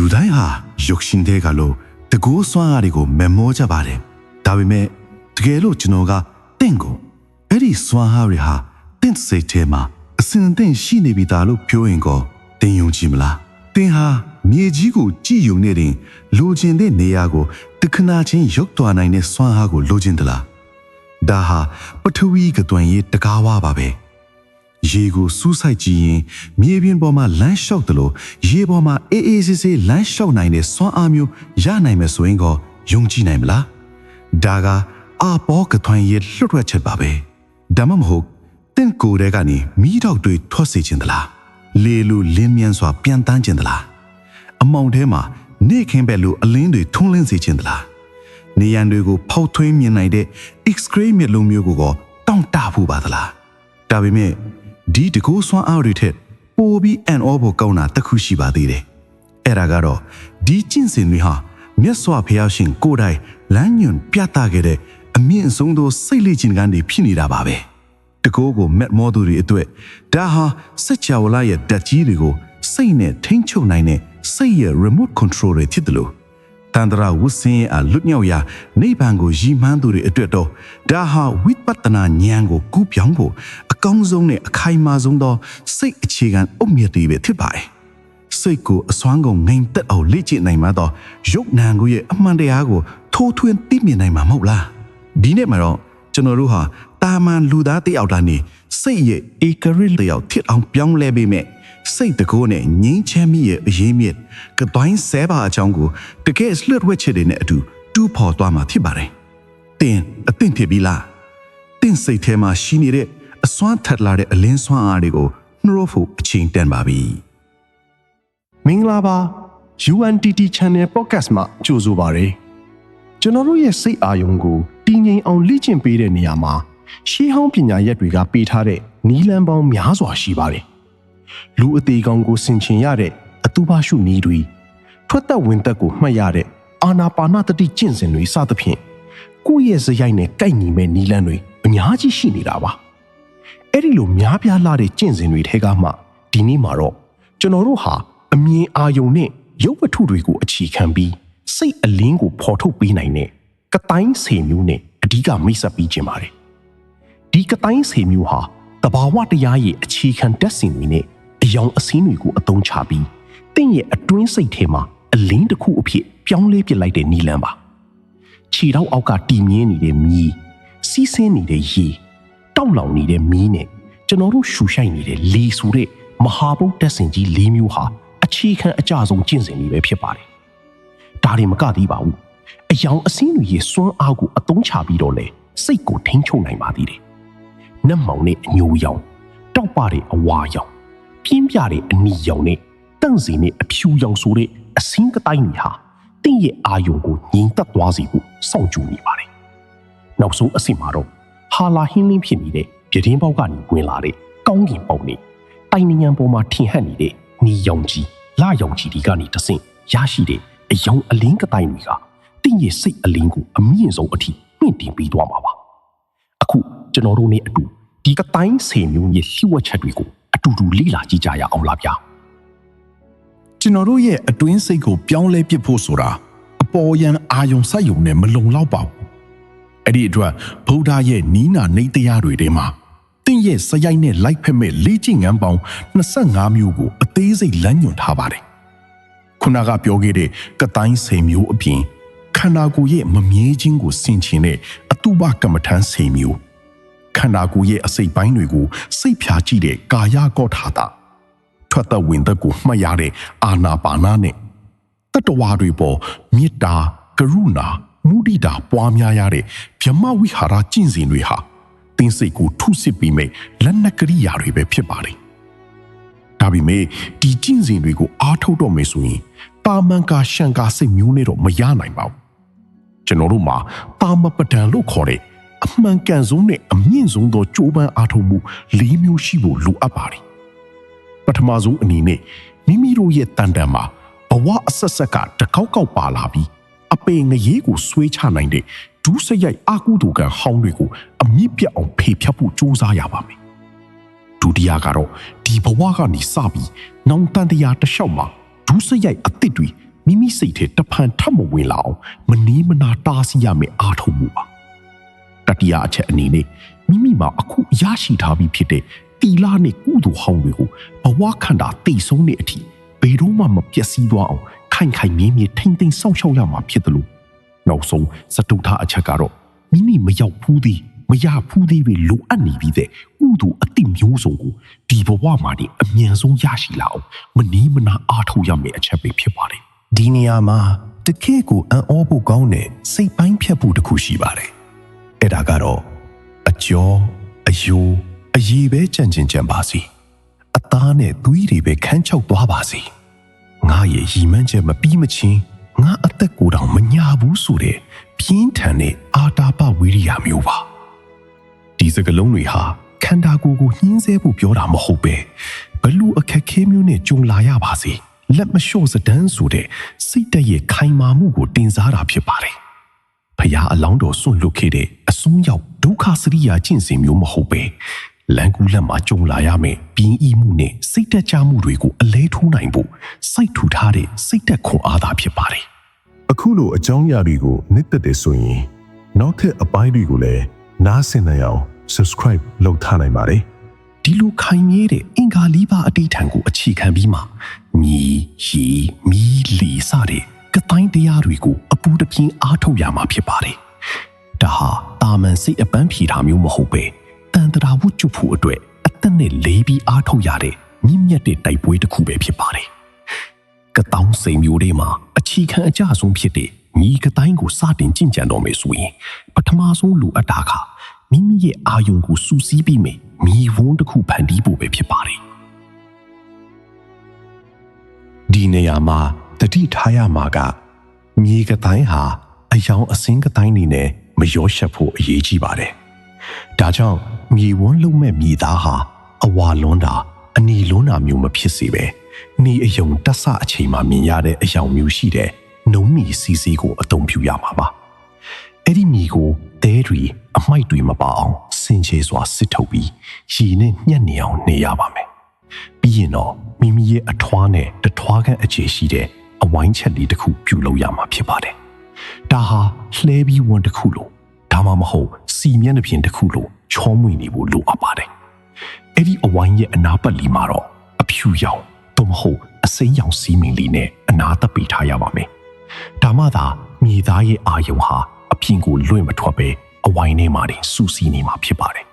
လူတိုင်းဟာရုပ်ရှင်တွေကလို့တကူစွမ်းအားတွေကိုမမောကြပါတယ်ဒါပေမဲ့တကယ်လို့ကျွန်တော်ကတင့်ကိုအဲ့ဒီစွမ်းအားတွေဟာတင့်စိတ်ထဲမှာအစင်တင့်ရှိနေပြီသားလို့ပြောရင်ကောတင်ယုံကြည်မလားတင်ဟာမြေကြီးကိုကြည်ယုံနေတဲ့လိုချင်တဲ့နေရာကိုတခဏချင်းရောက်သွားနိုင်တဲ့စွမ်းအားကိုလိုချင်သလားဒါဟာပထဝီကတွင်ရေးတကားဝါပါပဲရေကိုစူးစိုက်ကြည့်ရင်မြေပြင်ပေါ်မှာလမ်းလျှောက်တယ်လို့ရေပေါ်မှာအေးအေးဆေးဆေးလမ်းလျှောက်နိုင်တဲ့စွမ်းအားမျိုးရနိုင်မယ်ဆိုရင်ကောယုံကြည်နိုင်မလားဒါကအပေါ်ကထွန်ရဲ့လွတ်ထွက်ချက်ပါပဲဒါမှမဟုတ်တင့်ကိုယ်တဲကနေမိတော့တွေထွက်စေခြင်းသလားလေလူလင်းမြန်စွာပြန်တန်းခြင်းသလားအမောင်ထဲမှာနေခင်းဘက်လိုအလင်းတွေထုံးလင်းစေခြင်းသလားနေရန်တွေကိုဖောက်ထွင်းမြင်နိုင်တဲ့ X-ray မျက်လုံးမျိုးကိုတောင့်တဖို့ပါသလားဒါပေမဲ့ဒီတကူစွမ်းအားတွေထက်ပိုပြီးအန်အောဖို့ကောင်းတာတစ်ခုရှိပါသေးတယ်အဲ့ဒါကတော့ဒီကျင့်စဉ်တွေဟာမြတ်စွာဘုရားရှင်ကိုယ်တိုင်လမ်းညွှန်ပြသခဲ့တဲ့အမြင့်ဆုံးသောစိတ်လေ့ကျင့်ခန်းတွေဖြစ်နေတာပါပဲတကူကိုမက်မောသူတွေအတွက်ဒါဟာစัจ java လာရဲ့ဓာတ်ကြီးတွေကိုစိတ်နဲ့ထိန်းချုပ်နိုင်တဲ့စိတ်ရဲ့ remote control တွေဖြစ်တယ်လို့တန္တရာဝုစင်းရဲ့လွတ်မြောက်ရာနိဗ္ဗာန်ကိုရည်မှန်းသူတွေအတွက်တော့ဒါဟာဝိပဿနာဉာဏ်ကိုကူးပြောင်းဖို့အကောင်းဆုံးနဲ့အခိုင်အမာဆုံးသောစိတ်အခြေခံအုတ်မြစ်တွေပဲဖြစ်ပါတယ်စိတ်ကိုအစွမ်းကုန်ငိမ်သက်အောင်လေ့ကျင့်နိုင်မှတော့ရုပ်နာမ်ကိုရဲ့အမှန်တရားကိုထိုးထွင်းသိမြင်နိုင်မှာမဟုတ်လားဒီနေ့မှာတော့ကျွန်တော်တို့ဟာတာမန်လူသားတယောက်တည်းနေစိတ်ရဲ့ဧကရစ်တယောက်ဖြစ်အောင်ပြောင်းလဲပေးမယ်စိတ်တကိုးနဲ့ငြိမ်းချမ်းမိရဲ့အရေးမြစ်ကတိုင်းဆဲပါအကြောင်းကိုတကယ်လွတ်ဝက်ချက်တွေနဲ့အတူတူးဖော်သွားမှာဖြစ်ပါတယ်။တင်အသင့်ဖြစ်ပြီလား။တင်စိတ်ထဲမှာရှိနေတဲ့အစွမ်းထက်လာတဲ့အလင်းစွမ်းအားတွေကိုနှိုးဖို့အချိန်တန်ပါပြီ။မင်္ဂလာပါ UNTT Channel Podcast မှာကြိုဆိုပါရစေ။ကျွန်တော်တို့ရဲ့စိတ်အာရုံကိုတည်ငြိမ်အောင်လေ့ကျင့်ပေးတဲ့နေရာမှာရှေးဟောင်းပညာရပ်တွေကပေးထားတဲ့နည်းလမ်းပေါင်းများစွာရှိပါတယ်။လူအသေးကောင်ကိုဆင်ခြင်ရတဲ့အတူပါရှုနည်းတွေထွက်သက်ဝင်သက်ကိုမှတ်ရတဲ့အာနာပါနတတိကျင့်စဉ်တွေစသဖြင့်ကိုယ့်ရဲ့စရိုက်နဲ့ကိုက်ညီမဲ့နည်းလမ်းတွေအများကြီးရှိနေတာပါအဲ့ဒီလိုများပြားလာတဲ့ကျင့်စဉ်တွေထဲကမှဒီနေ့မှာတော့ကျွန်တော်တို့ဟာအမြင်အာရုံနဲ့ရုပ်ဝတ္ထုတွေကိုအခြေခံပြီးစိတ်အလင်းကိုဖော်ထုတ်ပေးနိုင်တဲ့ကတိုင်းဆေမျိုးနဲ့အဓိကမိတ်ဆက်ပြီးခြင်းပါတယ်ဒီကတိုင်းဆေမျိုးဟာတဘာဝတရားရဲ့အခြေခံတက်စဉ်တွေနဲ့အယောင်အစင်းတွေကိုအသုံးချပြီးတင့်ရဲ့အတွင်းစိတ်ထဲမှာအလင်းတစ်ခုအဖြစ်ပြောင်းလဲပစ်လိုက်တဲ့နည်းလမ်းပါခြေထောက်အောက်ကတည်မြဲနေတဲ့မြည်စီးဆင်းနေတဲ့ရေတောက်လောင်နေတဲ့မီးနဲ့ကျွန်တော်တို့ရှူရှိုက်နေတဲ့လေဆိုတဲ့မဟာဘုတ်တက်စင်ကြီး၄မျိုးဟာအခြေခံအကျဆုံးကျင့်စဉ်တွေပဲဖြစ်ပါတယ်ဒါတွေမကသေးပါဘူးအယောင်အစင်းတွေရဲ့စွမ်းအားကိုအသုံးချပြီးတော့လေစိတ်ကိုထိန်းချုပ်နိုင်ပါသေးတယ်နတ်မောင်နဲ့အညိုရောင်တောက်ပတဲ့အဝါရောင်ပြင်းပြတဲ့အနီရောင်နဲ့တန့်စီနဲ့အဖြူရောင်ဆိုတဲ့အစင်းကတိုင်းတွေဟာတင့်ရဲ့အာယုံကိုငြိမ်သက်သွားစေဖို့စောင့်ကြိုးနေပါတယ်။နောက်ဆုံးအဆင့်မှာတော့ဟာလာဟင်းလင်းဖြစ်နေတဲ့ပြတင်းပေါက်ကနေဝင်လာတဲ့ကောင်းကင်ပေါက်နဲ့တိုင်နံပေါ်မှာထင်ဟပ်နေတဲ့နီရောင်ကြီးလာရောင်ကြီးတွေကနေတဆင့်ရရှိတဲ့အယောင်အလင်းကတိုင်းတွေကတင့်ရဲ့စိတ်အလင်းကိုအမြင့်ဆုံးအထိမြင့်တင်ပေးသွားမှာပါ။အခုကျွန်တော်တို့နဲ့အတူဒီကတိုင်းဆေမျိုးရဲ့ရှိဝတ်ချက်တွေကိုအတူတူလေ့လာကြည့်ကြရအောင်လားဗျာကျွန်တော်တို့ရဲ့အတွင်းစိတ်ကိုပြောင်းလဲပစ်ဖို့ဆိုတာအပေါ်ယံအာယုံစိုက်ယုံနဲ့မလုံလောက်ပါဘူးအဲ့ဒီအတွက်ဗုဒ္ဓရဲ့နီးနာနေတရားတွေထဲမှာတင့်ရဲ့စရိုက်နဲ့လိုက်ဖက်မဲ့လေ့ကျင့်ငန်းပေါင်း25မျိုးကိုအသေးစိတ်လမ်းညွှန်ထားပါတယ်ခုနကပြောခဲ့တဲ့ကတိုင်းဆေမျိုးအပြင်ခန္ဓာကိုယ်ရဲ့မမြဲခြင်းကိုဆင်ခြင်တဲ့အတုပကမ္မထန်ဆေမျိုးခန္ဓာကိုယ်ရဲ့အစိတ်ပိုင်းတွေကိုစိတ်ဖြာကြည့်တဲ့ကာယကောထာတာထွက်သက်ဝင်သက်ကိုမှတ်ရတဲ့အာနာပါနာနဲ့တတဝါတွေပေါ်မေတ္တာကရုဏာမုဒိတာပွားများရတဲ့ဗြဟ္မဝိဟာရကျင့်စဉ်တွေဟာသင်စိတ်ကိုထုစစ်ပြီးမဲ့လက်နက်ကရိယာတွေပဲဖြစ်ပါတယ်ဒါပေမဲ့ဒီကျင့်စဉ်တွေကိုအားထုတ်တော့မယ်ဆိုရင်ပါမန်ကာရှန်ကာစိတ်မျိုးနဲ့တော့မရနိုင်ပါဘူးကျွန်တော်တို့မှာပါမပဒံလို့ခေါ်တဲ့အမှန်ကန်ဆုံးနဲ့အမြင့်ဆုံးသောကြိုးပမ်းအားထုတ်မှု၄မျိုးရှိဖို့လိုအပ်ပါတယ်ပထမဆုံးအနေနဲ့မိမိတို့ရဲ့တန်တန်မှာဘဝအဆက်ဆက်ကတကောက်ကောက်ပါလာပြီးအပေငရေကိုဆွေးချနိုင်တဲ့ဒူးစရိုက်အာကုသိုလ်ကံဟောင်းတွေကိုအမြင့်ပြတ်အောင်ဖေဖြတ်ဖို့ကြိုးစားရပါမယ်ဒုတိယကတော့ဒီဘဝကနေစပြီးနောင်တန်တရားတစ်လျှောက်မှာဒူးစရိုက်အသစ်တွေ မိမိစိတ်ထဲတဖန်ထပ်မဝင်လာအောင်မနီးမနာတားဆီးရမယ့်အားထုတ်မှုပါတတိယအချက်အနေနဲ့မိမိမှာအခုရရှိထားပြီးဖြစ်တဲ့တီလာနဲ့ကုသိုလ်ဟောင်းတွေကိုဘဝခန္ဓာတိတ်ဆုံးတဲ့အထိဘယ်တော့မှမပျက်စီးသွားအောင်ခိုင်ခိုင်မြဲမြဲထိမ့်သိမ်းစောင့်ရှောက်ရမှာဖြစ်တယ်လို့နောက်ဆုံးစတုထအချက်ကတော့မိမိမရောက်ဘူးသေးမရဘူးသေးပဲလိုအပ်နေပြီးတဲ့ကုသိုလ်အတိမျိုးစုံကိုဒီဘဝမှာဒီအမြန်ဆုံးရရှိလာအောင်မနီးမနာအားထုတ်ရမယ့်အချက်ပဲဖြစ်ပါတယ်ဒီနေရာမှာတကယ့်ကိုအံ့ဩဖို့ကောင်းတဲ့စိတ်ပိုင်းဖြတ်ဖို့တစ်ခုရှိပါတယ်အဲ့ဒါကတော့အကျော်အယိုးအရေးပဲကြံ့ကြံ့ပါစီအသားနဲ့သွေးတွေပဲခန်းချောက်သွားပါစီငါရဲ့ရည်မှန်းချက်မပြီးမချင်းငါအသက်ကိုယ်တော်မညာဘူးဆိုတဲ့ပြင်းထန်တဲ့အာတာပဝိရိယမျိုးပါဒီစကလုံးတွေဟာခန္ဓာကိုယ်ကိုညှင်းဆဲဖို့ပြောတာမဟုတ်ပဲဘလူအခက်ခဲမျိုးနဲ့ကြုံလာရပါစေလက်မလျှော့စဒန်းဆိုတဲ့စိတ်တရဲ့ခိုင်မာမှုကိုတင်စားတာဖြစ်ပါတယ်ဖရာအလောင်းတော်ဆွန့်လွတ်ခဲ့တဲ့အစွန်းရောက်ဒုက္ခစရိယာကျင့်စဉ်မျိုးမဟုတ်ပဲလန်ကူလက်မှာကြုံလာရမယ့်ပြင်းဤမှုနဲ့စိတ်တက်ကြမှုတွေကိုအလဲထိုးနိုင်ဖို့စိုက်ထူထားတဲ့စိတ်တက်ခွန်အားသာဖြစ်ပါတယ်အခုလိုအကြောင်းအရာတွေကိုနှစ်သက်တယ်ဆိုရင်နောက်ထပ်အပိုင်းတွေကိုလည်းနားဆင်နိုင်အောင် subscribe လုပ်ထားနိုင်ပါတယ်ဒီလိုခိုင်မြဲတဲ့အင်္ဂါလေးပါအတိတ်ထံကိုအခြေခံပြီးမှမြည်ရီမီးလီစတဲ့ကတိုင်းတရားတွေကိုအပူတပြင်းအားထုတ်ရမှာဖြစ်ပါတယ်ဒါဟာတာမန်စိတ်အပန်းဖြေတာမျိုးမဟုတ်ပဲတန်တရာဝုကျွဖို့အတွက်အသက်နဲ့လေးပြီးအားထုတ်ရတဲ့မြင့်မြတ်တဲ့တိုက်ပွဲတစ်ခုပဲဖြစ်ပါတယ်ကတောင်းစိန်မျိုးတွေမှာအခြေခံအကျဆုံးဖြစ်တဲ့ညီကတိုင်းကိုစတင်ကျင့်ကြံတော်မယ်ဆိုရင်ပထမဆုံးလိုအပ်တာကမိမိရဲ့အာယုံကိုစူးစီးပြီးမယ်မိဝန်းတစ်ခုဖန်တီးဖို့ပဲဖြစ်ပါတယ်ဒီနေရာမှာတတိထားရမှာကမြေကတိုင်းဟာအယောင်အစင်းကတိုင်းနေနဲ့မရောရှက်ဖို့အရေးကြီးပါတယ်ဒါကြောင့်မြေဝန်းလုံးမဲ့မြေသားဟာအဝါလွန်းတာအနီလွန်းတာမျိုးမဖြစ်စေပဲနေအယုံတက်ဆအချိန်မှမြင်ရတဲ့အယောင်မျိုးရှိတဲ့နှုံးမီစီစီကိုအသုံးပြုရမှာပါအဲ့ဒီမြေကိုတဲတွေအမိုက်တွေမပါအောင်စင်ချေစွာစစ်ထုတ်ပြီးရေနဲ့ညှက်နေအောင်နေရပါမယ်ပြီးရင်တော့မိမိရဲ့အထွားနဲ့တထွားခန့်အခြေရှိတဲ့အဝိုင်းချက်လေးတစ်ခုပြုလုပ်ရမှာဖြစ်ပါတယ်ဒါဟာလှဲပြီးဝန်တစ်ခုလို့ဒါမှမဟုတ်စီမျက်နှာပြင်တစ်ခုလို့ချောမွေနေဖို့လိုအပ်ပါတယ်အဲ့ဒီအဝိုင်းရဲ့အနာပတ်လီမှာတော့အဖြူရောင်သို့မဟုတ်အစိမ်းရောင်စီးမင်လေးနဲ့အနာသက်ပေးထားရပါမယ်ဒါမှသာမြေသားရဲ့အာယုံဟာအပြင်ကိုလွင့်မထွက်ပဲအဝိုင်းထဲမှာတင်စူးစီးနေမှာဖြစ်ပါတယ်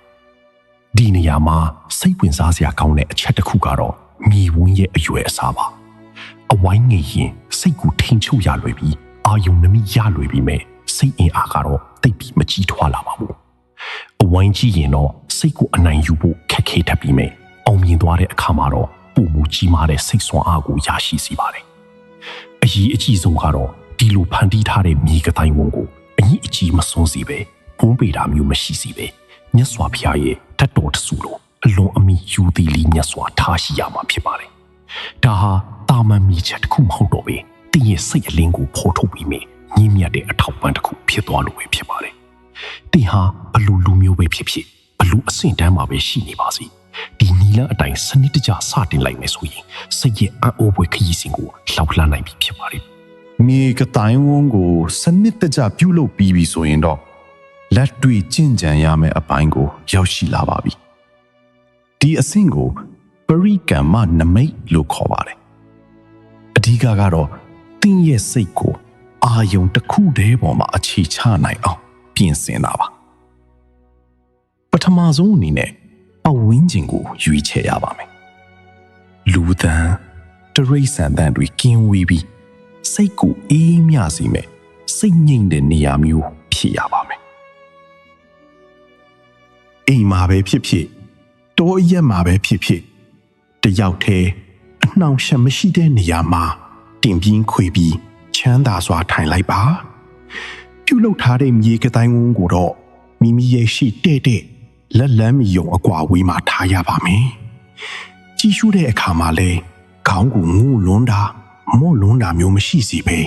ဒီနေရာမှာစိတ်ဝင်စားစရာကောင်းတဲ့အချက်တစ်ခုကတော့မြေဝန်းရဲ့အရွယ်အစားပါအဝိုင်းငယ်ရင်စိတ်ကိုထိန်ချုပ်ရလွယ်ပြီးအာယုံနှမိရလွယ်ပြီးမဲ့စိတ်အင်အားကတော့တိတ်ပြီးမကြီးထွားလာပါဘူးအဝိုင်းကြီးရင်တော့စိတ်ကိုအနိုင်ယူဖို့ခက်ခဲတတ်ပြီးမဲ့အောင်မြင်သွားတဲ့အခါမှာတော့ပုံမူကြီးမားတဲ့စိတ်ဆွမ်းအားကိုရရှိစေပါတယ်အရေးအကြီးဆုံးကတော့ဒီလိုဖန်တီးထားတဲ့မြေကတိုင်းဝန်းကိုအကြီးအကြီးမစွန်းစီပဲဘုံပေတာမျိုးမရှိစီပဲမြတ်စွာဘုရားရဲ့တတ်တော်တဆူလို့အလွန်အမီယူသည်လီမြတ်စွာထားရှိရမှာဖြစ်ပါတယ်ဒါဟာတာမန်မြေချက်တစ်ခုမဟုတ်တော့ပဲတင်းရဲ့စိတ်အလင်းကိုဖော်ထုတ်ပြီးမြင့်မြတ်တဲ့အထောက်ပံ့တစ်ခုဖြစ်သွားလို့ပဲဖြစ်ပါတယ်တင်းဟာဘလူလူမျိုးပဲဖြစ်ဖြစ်ဘလူအဆင့်တန်းမှာပဲရှိနေပါစေဒီနီလန်းအတိုင်းစနစ်တကျစတင်လိုက်မယ်ဆိုရင်စိတ်ရဲ့အံ့ဩဖွယ်ခရီးစဉ်ကိုလောက်လှမ်းနိုင်ပြီဖြစ်ပါတယ်မြေကတိုင်းဝန်းကိုစနစ်တကျပြုလုပ်ပြီးပြီဆိုရင်တော့လက်တွေ့ကျင့်ကြံရမယ့်အပိုင်းကိုရောက်ရှိလာပါပြီဒီအဆင့်ကိုပရိကမ္မနမိတ်လို့ခေါ်ပါတယ်အဓိကကတော့တင်းရဲ့စိတ်ကိုအာယုံတစ်ခုတည်းပေါ်မှာအခြေချနိုင်အောင်ပြင်ဆင်တာပါပထမဆုံးအနေနဲ့ပတ်ဝန်းကျင်ကိုရွေးချယ်ရပါမယ်လူသံတရိษံသံတွေကင်းဝေးပြီးစိတ်ကိုအေးမြစေမယ်စိတ်ငြိမ်တဲ့နေရာမျိုးဖြစ်ရပါမယ်အိမ်မှာပဲဖြစ်ဖြစ်တောအရက်မှာပဲဖြစ်ဖြစ်တယောက်တည်းအနှောင့်အယှက်မရှိတဲ့နေရာမှာတင်ပြင်းခွေပြီးချမ်းသာစွာထိုင်လိုက်ပါပြုလုပ်ထားတဲ့မြေကတိုင်းဝန်းကိုတော့မိမိရဲ့ရှိတဲ့လက်လန်းမီယုံအကွာဝေးမှာထားရပါမယ်ကြည့်ရှုတဲ့အခါမှာလဲခေါင်းကိုငို့လွန်းတာမော့လွန်းတာမျိုးမရှိစေပဲ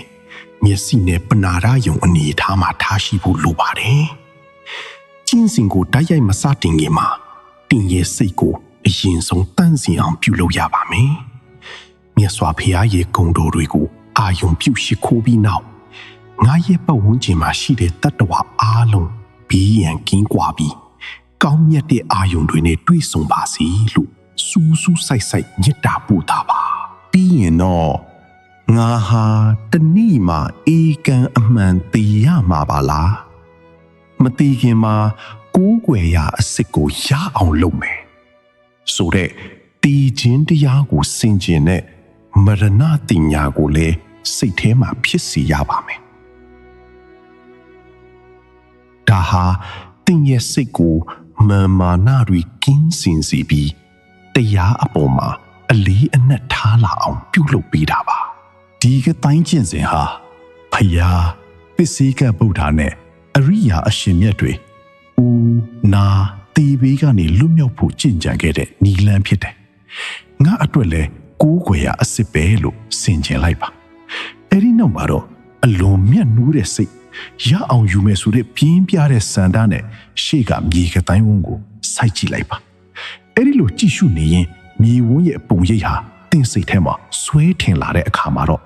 မျက်စိနဲ့ပနာရယုံအနေထားမှာထားရှိဖို့လိုပါတယ်ကျင့်စဉ်ကိုတိုက်ရိုက်မစတင်ခင်မှာတင်ရဲ့စိတ်ကိုအရင်ဆုံးတန့်စင်အောင်ပြုလုပ်ရပါမယ်မြတ်စွာဘုရားရဲ့ဂုဏ်တော်တွေကို အာယုံပြုတ်ရှိခိုးပြီးနောက်ငါရဲ့ပတ်ဝန်းကျင်မှာရှိတဲ့တတ္တဝါအားလုံးဘေးရန်ကင်းကွာပြီးကောင်းမြတ်တဲ့အာယုံတွေနဲ့တွေ့ဆုံပါစေလို့စူးစူးဆိုင်ဆိုင်မြတ်တာပို့တာပါပြီးရင်တော့ငါဟာတနေ့မှအေကံအမှန်သိရမှာပါလားမသိခင်မှာကိုးကွယ်ရာအစစ်ကိုရအောင်လုပ်မယ်ဆိုတဲ့တည်ခြင်းတရားကိုဆင်ခြင်တဲ့မရဏတိညာကိုလည်းစိတ်ထဲမှာဖြစ်စေရပါမယ်ဒါဟာတင်ရဲ့စိတ်ကိုမာနတွေကင်းစင်စေပြီးတရားအပေါ်မှာအလေးအနက်ထားလာအောင်ပြုလုပ်ပေးတာပါဒီကတိုင်းကျင့်စဉ်ဟာဖယားပစ္စည်းကဗုဒ္ဓနဲ့အရိယာအရှင်မြတ်တွေဦးနာတီဘေးကနေလွတ်မြောက်ဖို့ကြင်ကြံခဲ့တဲ့နီလန်းဖြစ်တယ်ငါအတွက်လည်းကိုးကွယ်ရာအစစ်ပဲလို့ဆင်ခြင်လိုက်ပါအဲ့ဒီနောက်မှာတော့အလွန်မြတ်နိုးတဲ့စိတ်ရအောင်ယူမယ်ဆိုတဲ့ပြင်းပြတဲ့စန္ဒနဲ့ရှေ့ကမြေကတိုင်းဝန်းကိုစိုက်ကြည့်လိုက်ပါအဲ့ဒီလိုကြည့်ရှုနေရင်မြေဝန်းရဲ့ပုံရိပ်ဟာတင်းစိတ်ထဲမှာဆွဲထင်လာတဲ့အခါမှာတော့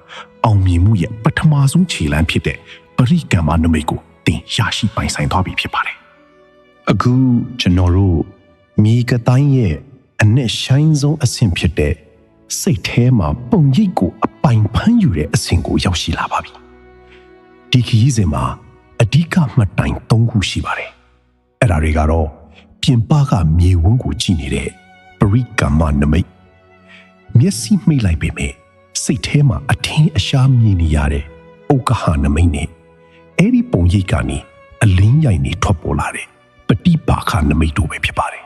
အောင်မြင်မှုရဲ့ပထမဆုံးခြေလှမ်းဖြစ်တဲ့ပရိကမ္မနမိတ်ကိုတင်ရရှိပိုင်ဆိုင်သွားပြီဖြစ်ပါတယ်အခုကျွန်တော်တို့မြေကတိုင်းရဲ့အနက်ရှိုင်းဆုံးအဆင့်ဖြစ်တဲ့စိတ်ထဲမှာပုံရိပ်ကိုအပိုင်ဖမ်းယူတဲ့အဆင့်ကိုရောက်ရှိလာပါပြီဒီခရီးစဉ်မှာအဓိကမှတ်တိုင်၃ခုရှိပါတယ်အဲ့ဒါတွေကတော့ပြင်ပကမြေဝန်းကိုကြည့်နေတဲ့ပရိကမ္မနမိတ်မျက်စိမှိတ်လိုက်ပေမဲ့စိတ်ထဲမှာအထင်အရှားမြင်နေရတဲ့ဥက္ကဟနမိတ်နဲ့အဲ့ဒီပုံရိပ်ကနေအလင်းရိုင်နေထွက်ပေါ်လာတဲ့ပฏิပါခနမိတ်တို့ပဲဖြစ်ပါတယ်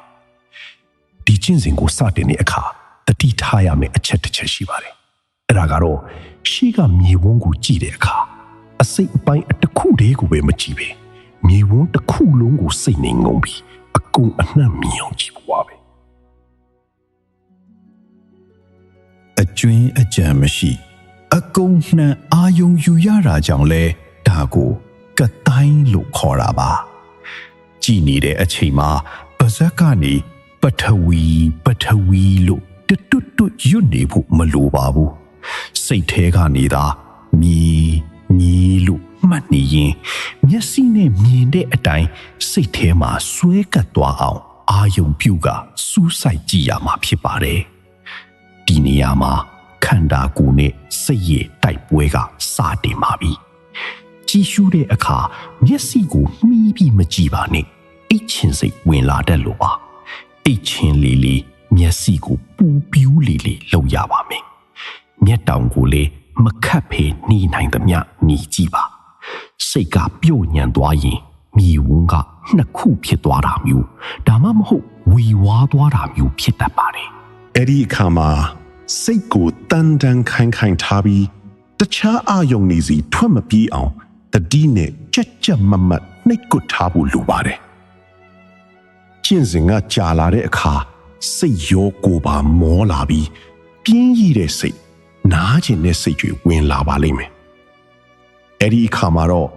ဒီကျင့်စဉ်ကိုစတင်တဲ့အခါတတိထားရမယ့်အချက်တစ်ချက်ရှိပါတယ်အဲ့ဒါကတော့ရှေ့ကမြေဝန်းကိုကြည့်တဲ့အခါအစိတ်အပိုင်းတစ်ခုတည်းကိုပဲမကြည့်ပဲမြေဝန်းတစ်ခုလုံးကိုစိတ်နဲ့ငုံပြီးအကုန်အနှံ့မြင်အောင်ကြည့်ဖို့ပါပဲအကျွင်းအကြံမရှိအကုန်နှံအာယုံယူရတာကြောင့်လဲဒါကိုကတိုင်းလို့ခေါ်တာပါကြည်နေတဲ့အချိန်မှာပါဇက်ကနေပထဝီလို့တွတ်ရွတ်နေဖို့မလိုပါဘူးစိတ်ထဲကနေသာမြေလို့မှတ်နေရင်မျက်စိနဲ့မြင်တဲ့အတိုင်းစိတ်ထဲမှာဆွဲကပ်သွားအောင်အာယုံပြုကစူးစိုက်ကြည့်ရမှာဖြစ်ပါတယ်ဒီနေရာမှာခန္ဓာကိုယ်နဲ့စိတ်ရဲ့တိုက်ပွဲကစတင်ပါပြီကြည့်ရှုတဲ့အခါမျက်စိကိုမှီးပြီးမကြည့်ပါနဲ့အိတ်ချင်စိတ်ဝင်လာတတ်လို့ပါအိတ်ချင်လေးမျက်စိကိုပူပြူးလေးလောက်ရပါမယ်မျက်တောင်ကိုလည်းမခတ်ဖဲနှီးနိုင်သမျှနှီးကြည့်ပါစိတ်ကပြုတ်ညံသွားရင်မြေဝန်းကနှစ်ခုဖြစ်သွားတာမျိုးဒါမှမဟုတ်ဝီဝါးသွားတာမျိုးဖြစ်တတ်ပါတယ်အဲ့ဒီအခါမှာစိတ်ကိုတန်တန်ခိုင်ခိုင်ထားပြီးတခြားအာယုံနေစီထွက်မပြေးအောင်တတိနဲ့ကြက်မတ်နှိတ်ကွထားဖို့လိုပါတယ်ကျင့်စဉ်ကကြာလာတဲ့အခါစိတ်ရောကိုယ်ပါမောလာပြီးပြင်းရည်တဲ့စိတ်နားကျင်တဲ့စိတ်တွေဝင်လာပါလိမ့်မယ်အဲ့ဒီအခါမှာတော့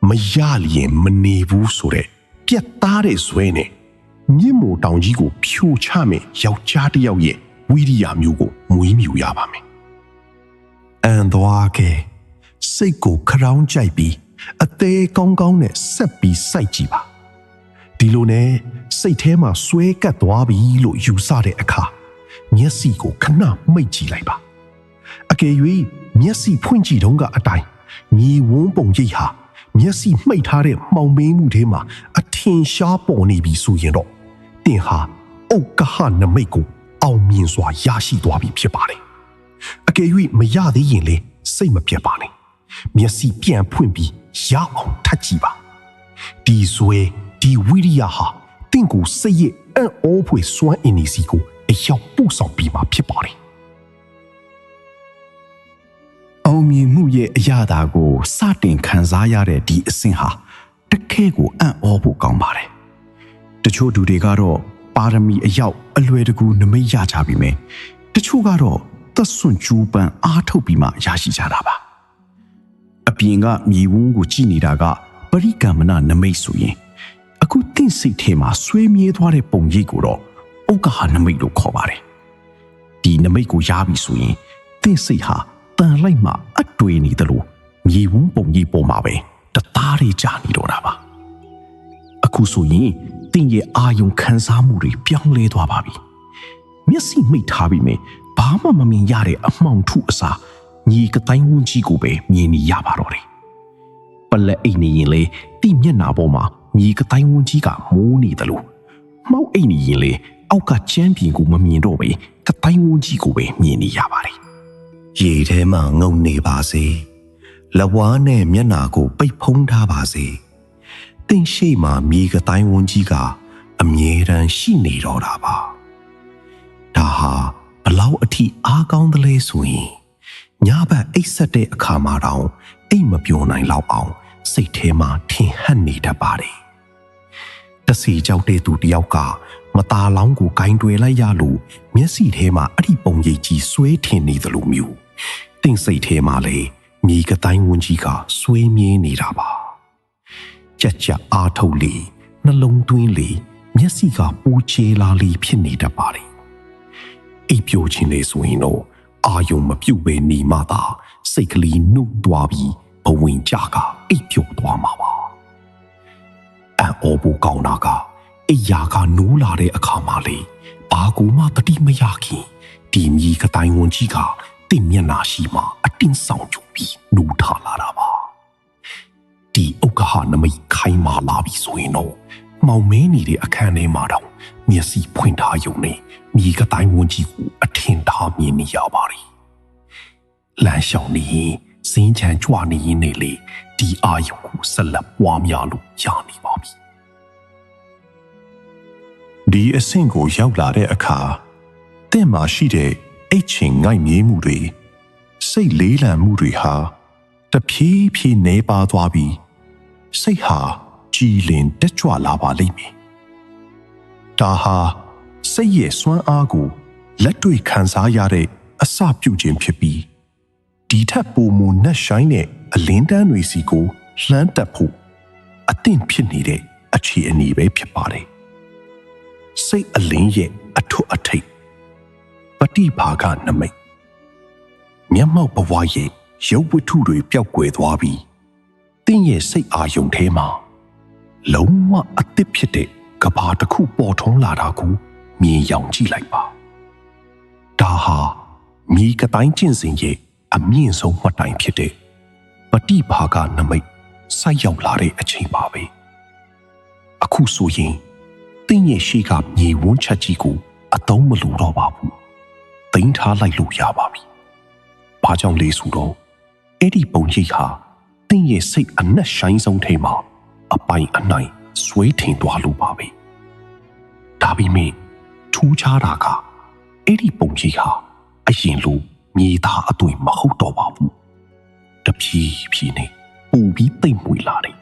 မရလျင်မနေဘူးဆိုတဲ့ပြတ်သားတဲ့ဇွဲနဲ့မြင့်မို့တောင်ကြီးကိုဖြိုချမယ်ယောက်ျားတစ်ယောက်ရဲ့ဝိရိယမျိုးကိုမွေးမြူရပါမယ်အန်သွားခဲ့စိတ်ကိုခရောင်းကြိုက်ပြီးအသေးကောင်းကောင်းနဲ့ဆက်ပြီးစိုက်ကြည့်ပါဒီလိုနဲ့စိတ်ထဲမှာဆွဲကပ်သွားပြီလို့ယူဆတဲ့အခါမျက်စိကိုခဏမိတ်ကြည့်လိုက်ပါအကယ်၍မျက်စိဖွင့်ကြည့်တော့ကအတိုင်းမြေဝန်းပုံရိပ်ဟာမျက်စိမှိတ်ထားတဲ့မှောင်မင်းမှုထဲမှာအထင်ရှားပေါ်နေပြီဆိုရင်တော့တင်ဟာဥက္ကဟနမိတ်ကိုအောင်မြင်စွာရရှိသွားပြီဖြစ်ပါတယ်အကယ်၍မရသေးရင်လေစိတ်မပြတ်ပါနဲ့မျက်စိပြန်ဖွင့်ပြီးရအောင်ထပ်ကြည့်ပါဒီဇွဲဒီဝိရိယဟာတင့်ကိုစိတ်ရဲ့အံ့ဩဖွယ်စွမ်းအင်နေစီကိုအရောက်ပို့ဆောင်ပြီးမှဖြစ်ပါတယ်အောင်မြင်မှုရဲ့အရာတာကိုစတင်ခံစားရတဲ့ဒီအဆင့်ဟာတခဲကိုအံ့ဩဖို့ကောင်းပါတယ်တချို့သူတွေကတော့ပါရမီအရောက်အလွယ်တကူနမိတ်ရကြပြီမယ်တချို့ကတော့သက်စွန့်ကြိုးပမ်းအားထုတ်ပြီးမှရရှိကြတာပါအပြင်ကမြေဝန်းကိုကြည့်နေတာကပရိကမ္မနနမိတ်ဆိုရင်အခုတင့်စိတ်ထဲမှာဆွေးမြေးသွားတဲ့ပုံရိပ်ကိုတော့ဥက္ကဟနမိတ်လို့ခေါ်ပါတယ်ဒီနမိတ်ကိုရပြီဆိုရင်တင့်စိတ်ဟာ တန်လိုက်မှအတွေ့နေတယ်လို့မြေဝန်းပုံကြီးပေါ်မှာပဲတသားလေးကြာနေတော့တာပါအခုဆိုရင်တင်ရဲ့အာယုံခံစားမှုတွေပြောင်းလဲသွားပါပြီမျက်စိမိတ်ထားပြီးမြဲဘာမှမမြင်ရတဲ့အမှောင်ထုအစားညီကတိုင်းဝန်းကြီးကိုပဲမြင်နေရပါတော့တယ်ပလက်အိတ်နေရင်လေတိမျက်နာပေါ်မှာညီကတိုင်းဝန်းကြီးကမိုးနေတယ်လို့မှောက်အိတ်နေရင်လေအောက်ကချမ်းပြင်ကိုမမြင်တော့ပဲကတိုင်းဝန်းကြီးကိုပဲမြင်နေရပါတယ်ရေထဲမှာငုံနေပါစေလက်ဝါးနဲ့မျက်နာကိုပိတ်ဖုံးထားပါစေတင့်ရှိမှမြေကတိုင်းဝန်းကြီးကအမြဲတမ်းရှိနေတော့တာပါဒါဟာဘလောက်အထိအားကောင်းသလဲဆိုရင်ညဘက်အိပ်ဆက်တဲ့အခါမှာတော့အိပ်မပျော်နိုင်လောက်အောင်စိတ်ထဲမှာထင်ဟပ်နေတတ်ပါတယ်တစီကြောက်တဲ့သူတယောက်ကမตาလောင်းကိုဂိုင်းတွယ်လိုက်ရလို့မျက်စိထဲမှာအဲ့ဒီပုံရိပ်ကြီးဆွဲထင်နေသလိုမျိုးတင့်စိတ်ထဲမှာလေမြေကတိုင်းဝန်းကြီးကဆွေးမြဲနေတာပါကြက်ကြအားထုတ်လေနှလုံးသွင်းလေမျက်စိကပူချေလာလေဖြစ်နေတတ်ပါတယ်အိပ်ပျော်ခြင်းလေဆိုရင်တော့အာယုံမပြုတ်ပဲနေမှသာစိတ်ကလေးနှုတ်သွားပြီးဘဝင်ကြကအိပ်ပျော်သွားမှာပါအော်ဘူကောင်းတာကအိယာကနိုးလာတဲ့အခါမှာလေဘာကူမှတတိမရခင်ဒီမြေကတိုင်းဝန်းကြီးကတင့်မျက်နာရှိမှအတင်းဆောင်ကြပြီးနိုးထလာတာပါဒီဥက္ကဟာနမိတ်ခိုင်းမာလာပြီဆိုရင်တော့မောင်မဲနေတဲ့အခန်းထဲမှာတော့မျက်စိဖွင့်ထားရုံနဲ့မြေကတိုင်းဝန်းကြီးကိုအထင်ထားမြင်နေရပါတယ်လမ်းလျှောက်နေရင်စင်းချမ်းကြွနေရင်နဲ့လေဒီအာယုံကိုဆက်လက်ပွားများလို့ရနေပါပြီဒီအဆင့်ကိုရောက်လာတဲ့အခါတင့်မှာရှိတဲ့အိတ်ချင်ငိုက်မြေးမှုတွေစိတ်လေးလံမှုတွေဟာတဖြည်းဖြည်းနေပါသွားပြီးစိတ်ဟာကြည်လင်တက်ကြွလာပါလိမ့်မယ်ဒါဟာစိတ်ရဲ့စွမ်းအားကိုလက်တွေ့ခံစားရတဲ့အစပြုခြင်းဖြစ်ပြီးဒီထက်ပိုမိုနက်ရှိုင်းတဲ့အလင်းတန်းတွေစီကိုလှမ်းတက်ဖို့အသင့်ဖြစ်နေတဲ့အခြေအနေပဲဖြစ်ပါတယ်စိတ်အလင်းရဲ့အထွတ်အထိပ်ပฏิဘာကနမိတ်မျက်မှောက်ဘဝရဲ့ရုပ်ဝတ္ထုတွေပျောက်ကွယ်သွားပြီးတင့်ရဲ့စိတ်အာယုံထဲမှာလုံးဝအသစ်ဖြစ်တဲ့ကဘာတစ်ခုပေါ်ထွန်းလာတာကိုမြင်ရောင်ကြည့်လိုက်ပါဒါဟာမြေကတိုင်းကျင့်စဉ်ရဲ့အမြင့်ဆုံးမှတ်တိုင်ဖြစ်တဲ့ပฏิဘာကနမိတ်ဆိုက်ရောက်လာတဲ့အချိန်ပါပဲအခုဆိုရင်တင့်ရဲ့ရှိကမြေဝန်းချက်ကြီးကိုအသုံးမလိုတော့ပါဘူးသိမ်းထားလိုက်လို့ရပါပြီဘာကြောင့်လဲဆိုတော့အဲ့ဒီပုံရိပ်ဟာတင့်ရဲ့စိတ်အနက်ရှိုင်းဆုံးထဲမှာအပိုင်အနိုင်ဆွေးထင်သွားလို့ပါပဲဒါပေမဲ့ထူးခြားတာကအဲ့ဒီပုံရိပ်ဟာအရင်လိုမြေသားအသွင်မဟုတ်တော့ပါဘူးတဖြည်းဖြည်းနဲ့ပူပြီးတိမ်မွေလာတယ်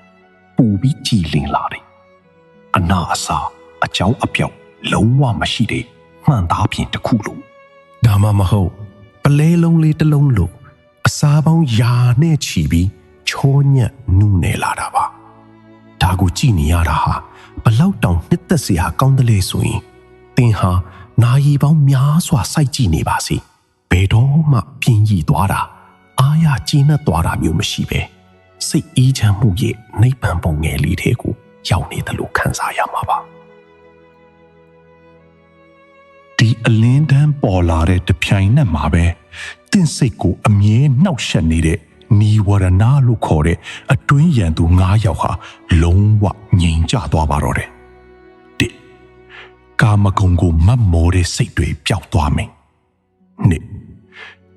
ပူပြီးကြည်လင်လာတယ်အနာအစာအကြောင်းအပြောက်လုံးဝမရှိတဲ့မှန်သားပြင်တစ်ခုလို့ဒါမှမဟုတ်ပလဲလုံးလေးတစ်လုံးလို့အစာပေါင်းရာနဲ့ချီပြီးချောညက်နူးနယ်လာတာပါဒါကိုကြည့်နေရတာဟာဘလောက်တောင်နှစ်သက်စရာကောင်းတယ်လေဆိုရင်သင်ဟာနာရီပေါင်းများစွာစိုက်ကြည့်နေပါစေဘယ်တော့မှပြင်းရည်သွားတာအားရကျဉ်းနှက်သွားတာမျိုးမရှိပဲစိတ်အေးချမ်းမှုရဲ့နိဗ္ဗာန်ပုံငယ်လေးတွေကိုရောက်နေတယ်လို့ခံစားရမှာပါဒီအလင်းတန်းပေါ်လာတဲ့တပြိုင်နက်မှာပဲတင့်စိတ်ကိုအမြဲနှောက်ယှက်နေတဲ့နီဝရဏလို့ခေါ်တဲ့အတွင်းရန်သူ9ယောက်ဟာလုံးဝငြိမ်ကျသွားပါတော့တယ်တစ်ကာမဂုဏ်ကိုမတ်မောတဲ့စိတ်တွေပျောက်သွားမယ်နှစ်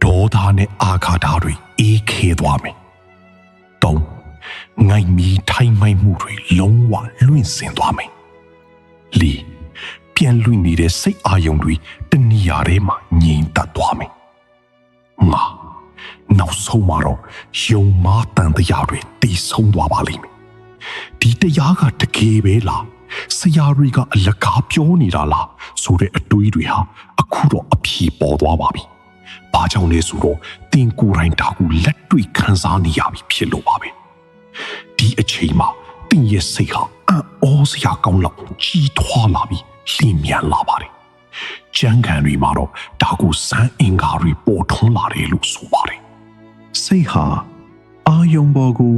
ဒေါသနဲ့အာဃာတတွေအေးခဲသွားမယ်သုံးငိုင်မီထိုင်မိုက်မှုတွေလုံးဝလွင့်စင်သွားမယ်လေးပြန်လွင့်နေတဲ့စိတ်အာယုံတွေတဏှာထဲမှာငြိမ်သက်သွားမယ်ငါနောက်ဆုံးမှာတော့ယုံမားတန်တရားတွေတည်ဆုံးသွားပါလိမ့်မယ်ဒီတရားကတကယ်ပဲလားဆရာတွေကအလကားပြောနေတာလားဆိုတဲ့အတွေးတွေဟာအခုတော့အဖြေပေါ်သွားပါပြီဘာကြောင့်လဲဆိုတော့တင်ကိုယ်တိုင်ဒါကိုလက်တွေ့ခံစားနေရပြီဖြစ်လို့ပါပဲဒီအချိန်မှာတင်ရဲ့စိတ်ဟာအော်စရာကောင်းလောက်ကြီးထွားလာပြီးလျင်မြန်လာပါတယ်ကျန်းကန်တွေမှာတော့ဒါကိုစမ်းအင်္ဂါတွေပေါ်ထွန်းလာတယ်လို့ဆိုပါတယ် စိတ်ဟာအာယုံပေါ်ကို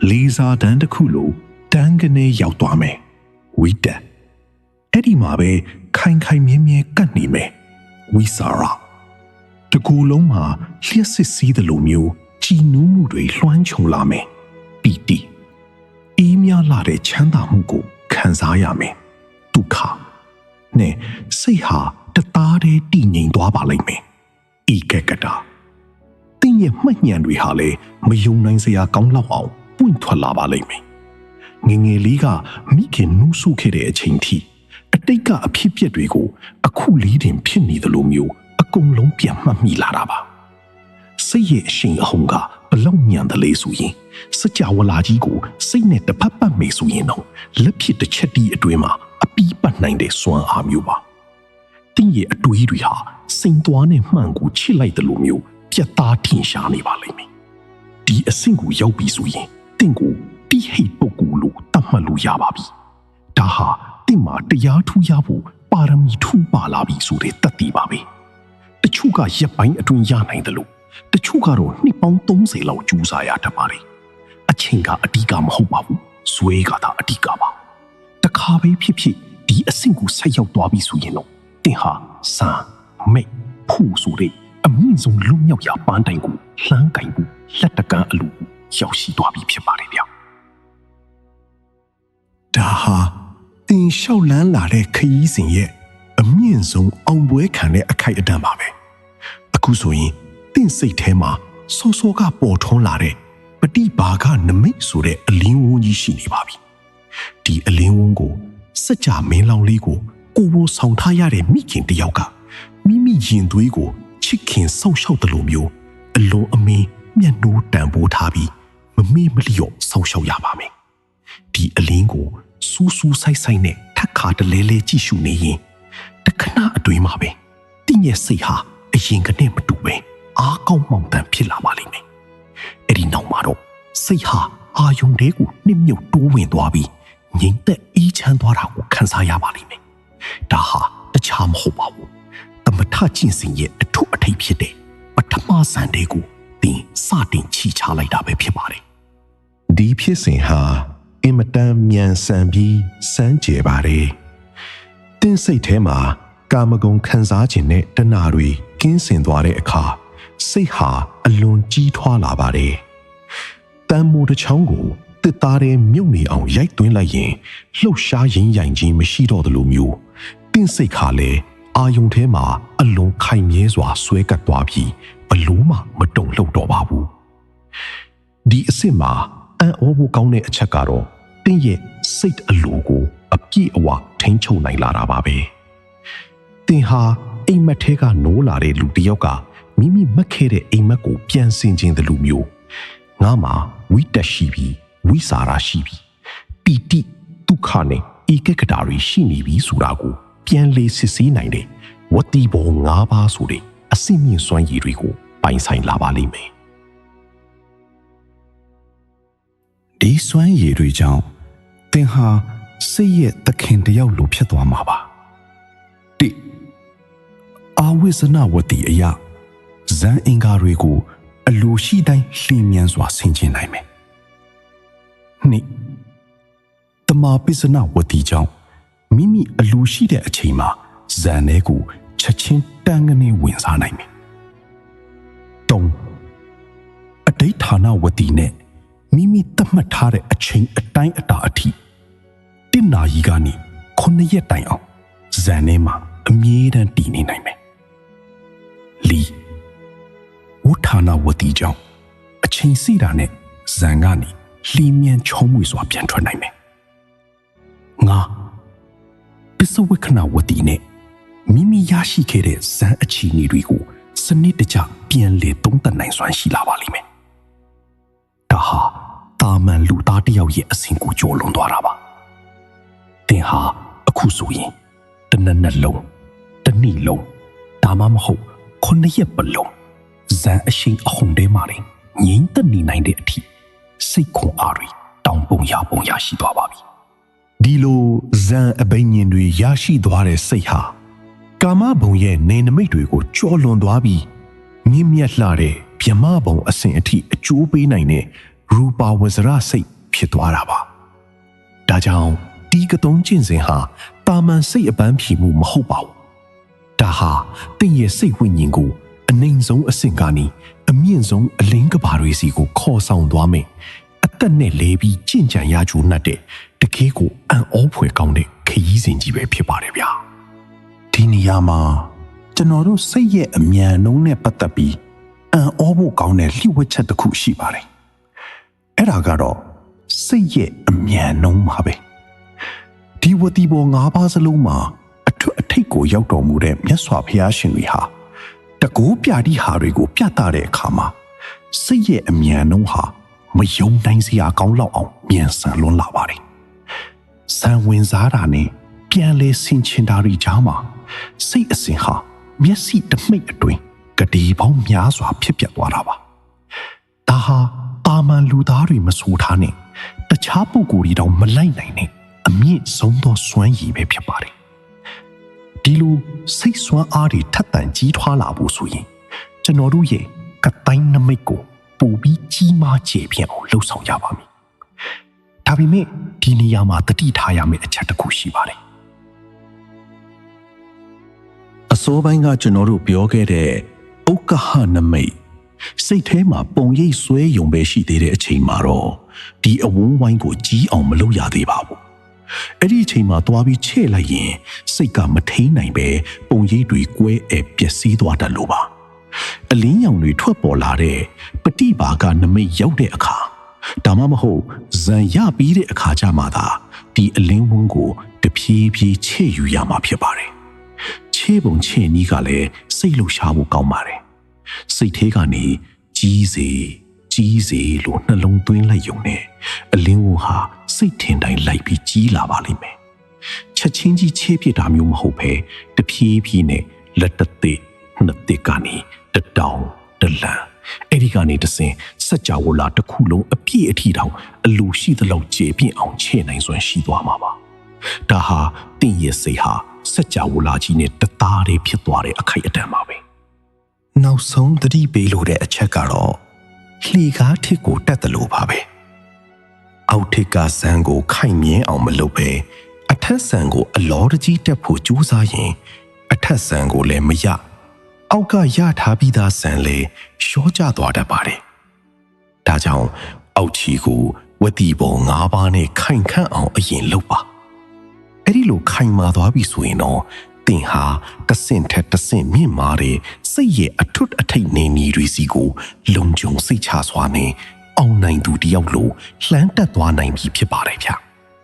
လေးစားတန်းတစ်ခုလိုတန်းကနေရောက်သွားမယ်ဝိတက်အဲ့ဒီမှာပဲခိုင်ခိုင်မြဲမြဲကတ်နေမယ်ဝိစာရတကူလုံးမှာလျှက်စစ်စည်းသလိုမျိုးကြည်နူးမှုတွေလွှမ်းခြုံလာမယ်ပီတိအေးမြလာတဲ့ချမ်းသာမှုကိုခံစားရမယ်ဒုက္ခနဲ့စိတ်ဟာတသားတည်းတည်ငြိမ်သွားပါလိမ့်မယ်ဧကကတာတင်းရဲ့မှတ်ဉာဏ်တွေဟာလည်းမယုံနိုင်စရာကောင်းလောက်အောင်ပွင့်ထွက်လာပါလိမ့်မယ်ငယ်ငယ်လေးကမိခင်နှူးဆုခဲ့တဲ့အချိန်ထိအတိတ်ကအဖြစ်အပျက်တွေကိုအခုလေးတင်ဖြစ်နေသလိုမျိုးအကုန်လုံးပြန်မှတ်မိလာတာပါစိတ်ရဲ့အရှိန်အဟုန်ကဘလောက်ညံတယ်လေဆိုရင်စကြဝဠာကြီးကိုစိတ်နဲ့တစ်ဖက်ပတ်မိဆိုရင်တော့လက်ဖြစ်တစ်ချက်တည်းအတွင်းမှာအပီးပတ်နိုင်တဲ့စွမ်းအားမျိုးပါတင်းရဲ့အတွေးတွေဟာစိန်သွားနဲ့မှန်ကိုချစ်လိုက်တယ်လို့မျိုးပြတ်သားထင်ရှားနေပါလိမ့်မယ်ဒီအဆင့်ကိုရောက်ပြီဆိုရင်တင်းကိုတိဟိတ်ပုဂ္ဂိုလ်လို့တတ်မှတ်လို့ရပါပြီဒါဟာတင်းမှာတရားထူးရဖို့ပါရမီထူးပါလာပြီဆိုတဲ့တတ်သိပါပဲတချို့ကရက်ပိုင်းအတွင်းရနိုင်တယ်လို့တချို့ကတော့နှစ်ပေါင်း30လောက်ကြိုးစားရတတ်ပါတယ်အချိန်ကအဓိကမဟုတ်ပါဘူးဇွဲကသာအဓိကပါတခါပဲဖြစ်ဖြစ်ဒီအဆင့်ကိုဆက်ရောက်သွားပြီဆိုရင်တော့တင်ဟာစံမိတ်ဖို့ဆိုတဲ့အမြင့်ဆုံးလွတ်မြောက်ရာပန်းတိုင်ကိုလှမ်းကင်ဖို့လက်တကမ်းအလိုရောက်ရှိသွားပြီဖြစ်ပါတယ်ဗျာဒါဟာတင်လျှောက်လန်းလာတဲ့ခရီးစဉ်ရဲ့အမြင့်ဆုံးအောင်ပွဲခံတဲ့အခိုက်အတန့်ပါပဲအခုဆိုရင်တင့်စိတ်ထဲမှာစောစောကပေါ်ထွန်းလာတဲ့ပฏิဘာကနမိတ်ဆိုတဲ့အလင်းဝန်းကြီးရှိနေပါပြီဒီအလင်းဝန်းကိုစကြမင်းလောင်လေးကိုကိုယ်ပေါ်ဆောင်ထားရတဲ့မိခင်တယောက်ကမိမိရင်သွေးကိုချစ်ခင်ဆောက်ရှောက်တယ်လို့မျိုးအလုံးအမင်းမျက်နှိုးတန်ဖိုးထားပြီးမမေ့မလျော့ဆောက်ရှောက်ရပါမယ်ဒီအလင်းကိုစူးစူးဆိုင်ဆိုင်နဲ့ထက်ခါတလဲလဲကြည့်ရှုနေရင်တခဏအတွင်းမှာပဲတင်းရဲ့စိတ်ဟာအရင်ကနဲ့မတူပဲအားကောင်းမှောင်တန်ဖြစ်လာပါလိမ့်မယ်အဲ့ဒီနောက်မှာတော့စိတ်ဟာအာယုန်တွေကိုနှိမ့်မြုပ်တိုးဝင်သွားပြီးငြိမ်သက်အေးချမ်းသွားတာကိုခံစားရပါလိမ့်မယ်ဒါဟာတခြားမဟုတ်ပါဘူးသမထကျင့်စဉ်ရဲ့အထုအထိပ်ဖြစ်တဲ့ပထမဇန်တွေကိုတင်စတင်ချီချလိုက်တာပဲဖြစ်ပါတယ်ဒီဖြစ်စဉ်ဟာအင်မတန်မြန်ဆန်ပြီးစမ်းကြယ်ပါတယ်တင်းစိတ်ထဲမှာကာမဂုဏ်ခံစားခြင်းနဲ့တဏှာတွေကင်းစင်သွားတဲ့အခါစိတ်ဟာအလွန်ကြီးထွားလာပါတယ်တန်မိုးတစ်ချောင်းကိုတစ်သားထဲမြုပ်နေအောင်ရိုက်သွင်းလိုက်ရင်လှုပ်ရှားရင်းရိုင်ခြင်းမရှိတော့သလိုမျိုးတင်းစိတ်ခါလည်းအာယုန်ထဲမှာအလွန်ခိုင်မြဲစွာဆွဲကပ်သွားပြီးဘလို့မှမတုံ့လှုပ်တော့ပါဘူးဒီအစ်စ်မှာအံ့ဩဖို့ကောင်းတဲ့အချက်ကတော့တင်းရဲ့စိတ်အလိုကိုအပြည့်အဝထိန်းချုပ်နိုင်လာတာပါပဲတင်းဟာအိမ်မက်ထဲကနိုးလာတဲ့လူတစ်ယောက်ကမိမိမက်ခဲ့တဲ့အိမ်မက်ကိုပြန်ဆင်ခြင်းတလူမျိုးငါမှာဝိတက်ရှိပြီးဝိစာရရှိပြီးပီတိဒုက္ခနဲ့ဧကကတာတွေရှိနေပြီဆိုတာကိုပြန်လေစစ်ဆေးနိုင်တဲ့ဝတ္တိဘော၅ပါးဆိုတဲ့အစိမြင့်စွမ်းရည်တွေကိုပိုင်ဆိုင်လာပါလိမ့်မယ်ဒီစွမ်းရည်တွေကြောင့်သင်ဟာစိတ်ရဲ့သခင်တယောက်လိုဖြစ်သွားမှာပါတိအာဝိဇ္ဇနဝတ္တိအယဇန်အင်္ဂါတွေကိုအလိုရှိတိုင်းလျင်မြန်စွာဆင်ခြင်နိုင်မယ်နှစ်တမာပိစနဝတ္တိကြောင့်မိမိအလိုရှိတဲ့အချိန်မှာဇန်ထဲကိုချက်ချင်းတန်းကနေဝင်စားနိုင်မယ်တုံးအဋိဌာနဝတ္တိနဲ့မိမိသတ်မှတ်ထားတဲ့အချိန်အတိုင်းအတာအထိတစ်နာရီကနေ9ရက်တိုင်အောင်ဇန်ထဲမှာအမြဲတမ်းတည်နေနိုင်မယ်လီဝဋ္ဌာနဝတ္တိကြောင့်အချိန်စီတာနဲ့ဇန်ကနေလီမြန်ချုံးမွေစွာပြန်ထွက်နိုင်မယ်ငါပစ္စဝကနာဝတ္တိနဲ့မိမိရရှိခဲ့တဲ့ဇန်အခြေအနေတွေကိုစနစ်တကျပြန်လည်သုံးသပ်နိုင်စွမ်းရှိလာပါလိမ့်မယ်ဒါဟာတာမန်လူသားတစ်ယောက်ရဲ့အစဉ်ကိုကျော်လွန်သွားတာပါသင်ဟာအခုဆိုရင်တနက်နှလုံးတနေ့လုံးဒါမှမဟုတ်9ရက်ပတ်လုံးဇန်အရှိန်အဟုန်ထဲမှာငြိမ်သက်နေနိုင်တဲ့အထိစိတ်ခွန်အားတွေတောင်ပုံရရှိသွားပါပြီဒီလိုဇန်အဘိညာဉ်တွေရရှိသွားတဲ့စိတ်ဟာကာမဘုံရဲ့နေနမိတ်တွေကိုကျော်လွန်သွားပြီးမြင့်မြတ်လှတဲ့ဖြ မြမဘုံအစဉ်အထိအကျိုးပေးနိုင်တဲ့ရူပါဝဇရစိတ်ဖြစ်သွားတာပါဒါကြောင့်ဒီကတုံးကျင့်စဉ်ဟာတာမန်စိတ်အပန်းဖြေမှုမဟုတ်ပါဘူးဒါဟာတင့်ရဲ့စိတ်ဝိညာဉ်ကိုအနိုင်ဆုံးအဆင့်ကနေအမြင့်ဆုံးအလင်းကဘာတွေစီကိုခေါ်ဆောင်သွားမယ်အသက်နဲ့လဲပြီးကြင်ကြံရကြိုးနှက်တဲ့တကယ်ကိုအံ့ဩဖွယ်ကောင်းတဲ့ခရီးစဉ်ကြီးပဲဖြစ်ပါတယ်ဗျာဒီနေရာမှာကျွန်တော်တို့စိတ်ရဲ့အမြန်နှုံးနဲ့ပတ်သက်ပြီးအံ့ဩဖို့ကောင်းတဲ့လျှို့ဝှက်ချက်တစ်ခုရှိပါတယ်အဲ့ဒါကတော့စိတ်ရဲ့အမြန်နှုံးပါပဲဒီဝတိဘော၅ပါးစလုံးမှာအထွတ်အထိပ်ကိုရောက်တော်မူတဲ့မြတ်စွာဘုရားရှင်တွေဟာတကူပြတိဟာတွေကိုပြသတဲ့အခါမှာစိတ်ရဲ့အမြန်နှုံးဟာမယုံနိုင်စရာကောင်းလောက်အောင်မြန်ဆန်လွန်းလာပါတယ်။စံဝင်စားတာနဲ့ပြန်လဲဆင်ခြင်တာတွေကြားမှာစိတ်အစဉ်ဟာမျက်စိတမိတ်အတွင်းကတိပေါင်းများစွာဖြစ်ပျက်သွားတာပါ။ဒါဟာတာမန်လူသားတွေမဆိုထားနဲ့တခြားပုဂ္ဂိုလ်တွေတောင်မလိုက်နိုင်နဲ့အမြင့်ဆုံးသောစွမ်းရည်ပဲဖြစ်ပါတယ်။ဒီလိုစိတ်စွမ်းအားတွေထပ်တန်ကြီးထွားလာဖို့ဆိုရင်ကျွန်တော်တို့ရဲ့ကတိုင်းနမိတ်ကိုပူပြီးကြီးမားကျေပြန့်အောင်လှုပ်ဆောင်ရပါမယ်။ဒါပေမဲ့ဒီနေရာမှာတတိထားရမယ့်အချက်တစ်ခုရှိပါတယ်။အစိုးပိုင်းကကျွန်တော်တို့ပြောခဲ့တဲ့ဥက္ကဟနမိတ်စိတ်ထဲမှာပုံရိပ်ဆွဲယုံပဲရှိသေးတဲ့အချိန်မှာတော့ဒီအဝန်းဝိုင်းကိုကြီးအောင်မလုပ်ရသေးပါဘူး။အဲ့ဒီအချိန်မှာသွားပြီးချဲ့လိုက်ရင်စိတ်ကမထိန်နိုင်ပဲပုံရိပ်တွေကွဲအပျက်စီးသွားတတ်လို့ပါ။အလင်းရောင်တွေထွက်ပေါ်လာတဲ့ပฏิဘာကနမိတ်ရောက်တဲ့အခါဒါမှမဟုတ်ဇံရပြီးတဲ့အခါကျမှသာဒီအလင်းဝန်းကိုတဖြည်းဖြည်းချဲ့ယူရမှာဖြစ်ပါတယ်။ချဲ့ပုံချဲ့နည်းကလည်းစိတ်လှုပ်ရှားဖို့ကောင်းပါတယ်။စိတ်ထဲကနေကြီးစေလို့နှလုံးသွင်းလိုက်ုံနဲ့အလင်းဝန်းဟာစိတ်ထင်တိုင်းလိုက်ပြီးကြီးလာပါလိမ့်မယ်။ချက်ချင်းကြီးချဲ့ပြစ်တာမျိုးမဟုတ်ဘဲတဖြည်းဖြည်းနဲ့လက်တသိနှစ်သိကနေတတောင်တလန်အဲ့ဒီကနေတဆင်စัจ java လာတစ်ခုလုံးအပြည့်အထီတောင်အလိုရှိသလောက်ကျေပြင့်အောင်ချဲ့နိုင်စွမ်းရှိသွားမှာပါဒါဟာတင့်ရဲ့စိတ်ဟာစัจ java လာကြီးနဲ့တသားတည်းဖြစ်သွားတဲ့အခိုက်အတန့်ပါပဲနောက်ဆုံးသတိပေးလို့တဲ့အချက်ကတော့လှေကားထစ်ကိုတက်တယ်လို့ပါပဲအောက်ထစ်ကဆန်းကိုခိုင်မြဲအောင်မလုပ်ပဲအထက်ဆန်းကိုအလောတကြီးတက်ဖို့ကြိုးစားရင်အထက်ဆန်းကိုလည်းမရအောက်ကရထားပြီးသားဆန်လေရှော့ကျသွားတတ်ပါတယ်။ဒါကြောင့်အောက်ချီကိုဝတိဘော၅ပါးနဲ့ခိုင်ခန့်အောင်အရင်လုပ်ပါ။အဲ့ဒီလိုခိုင်မာသွားပြီဆိုရင်တော့သင်ဟာတဆင့်ထက်တဆင့်မြင့်မာတဲ့စိတ်ရဲ့အထွတ်အထိပ်နေနေတွေစီကိုလုံခြုံစိတ်ချစွာနဲ့အောင်နိုင်သူတယောက်လိုလှမ်းတက်သွားနိုင်ပြီဖြစ်ပါတယ်ဗျ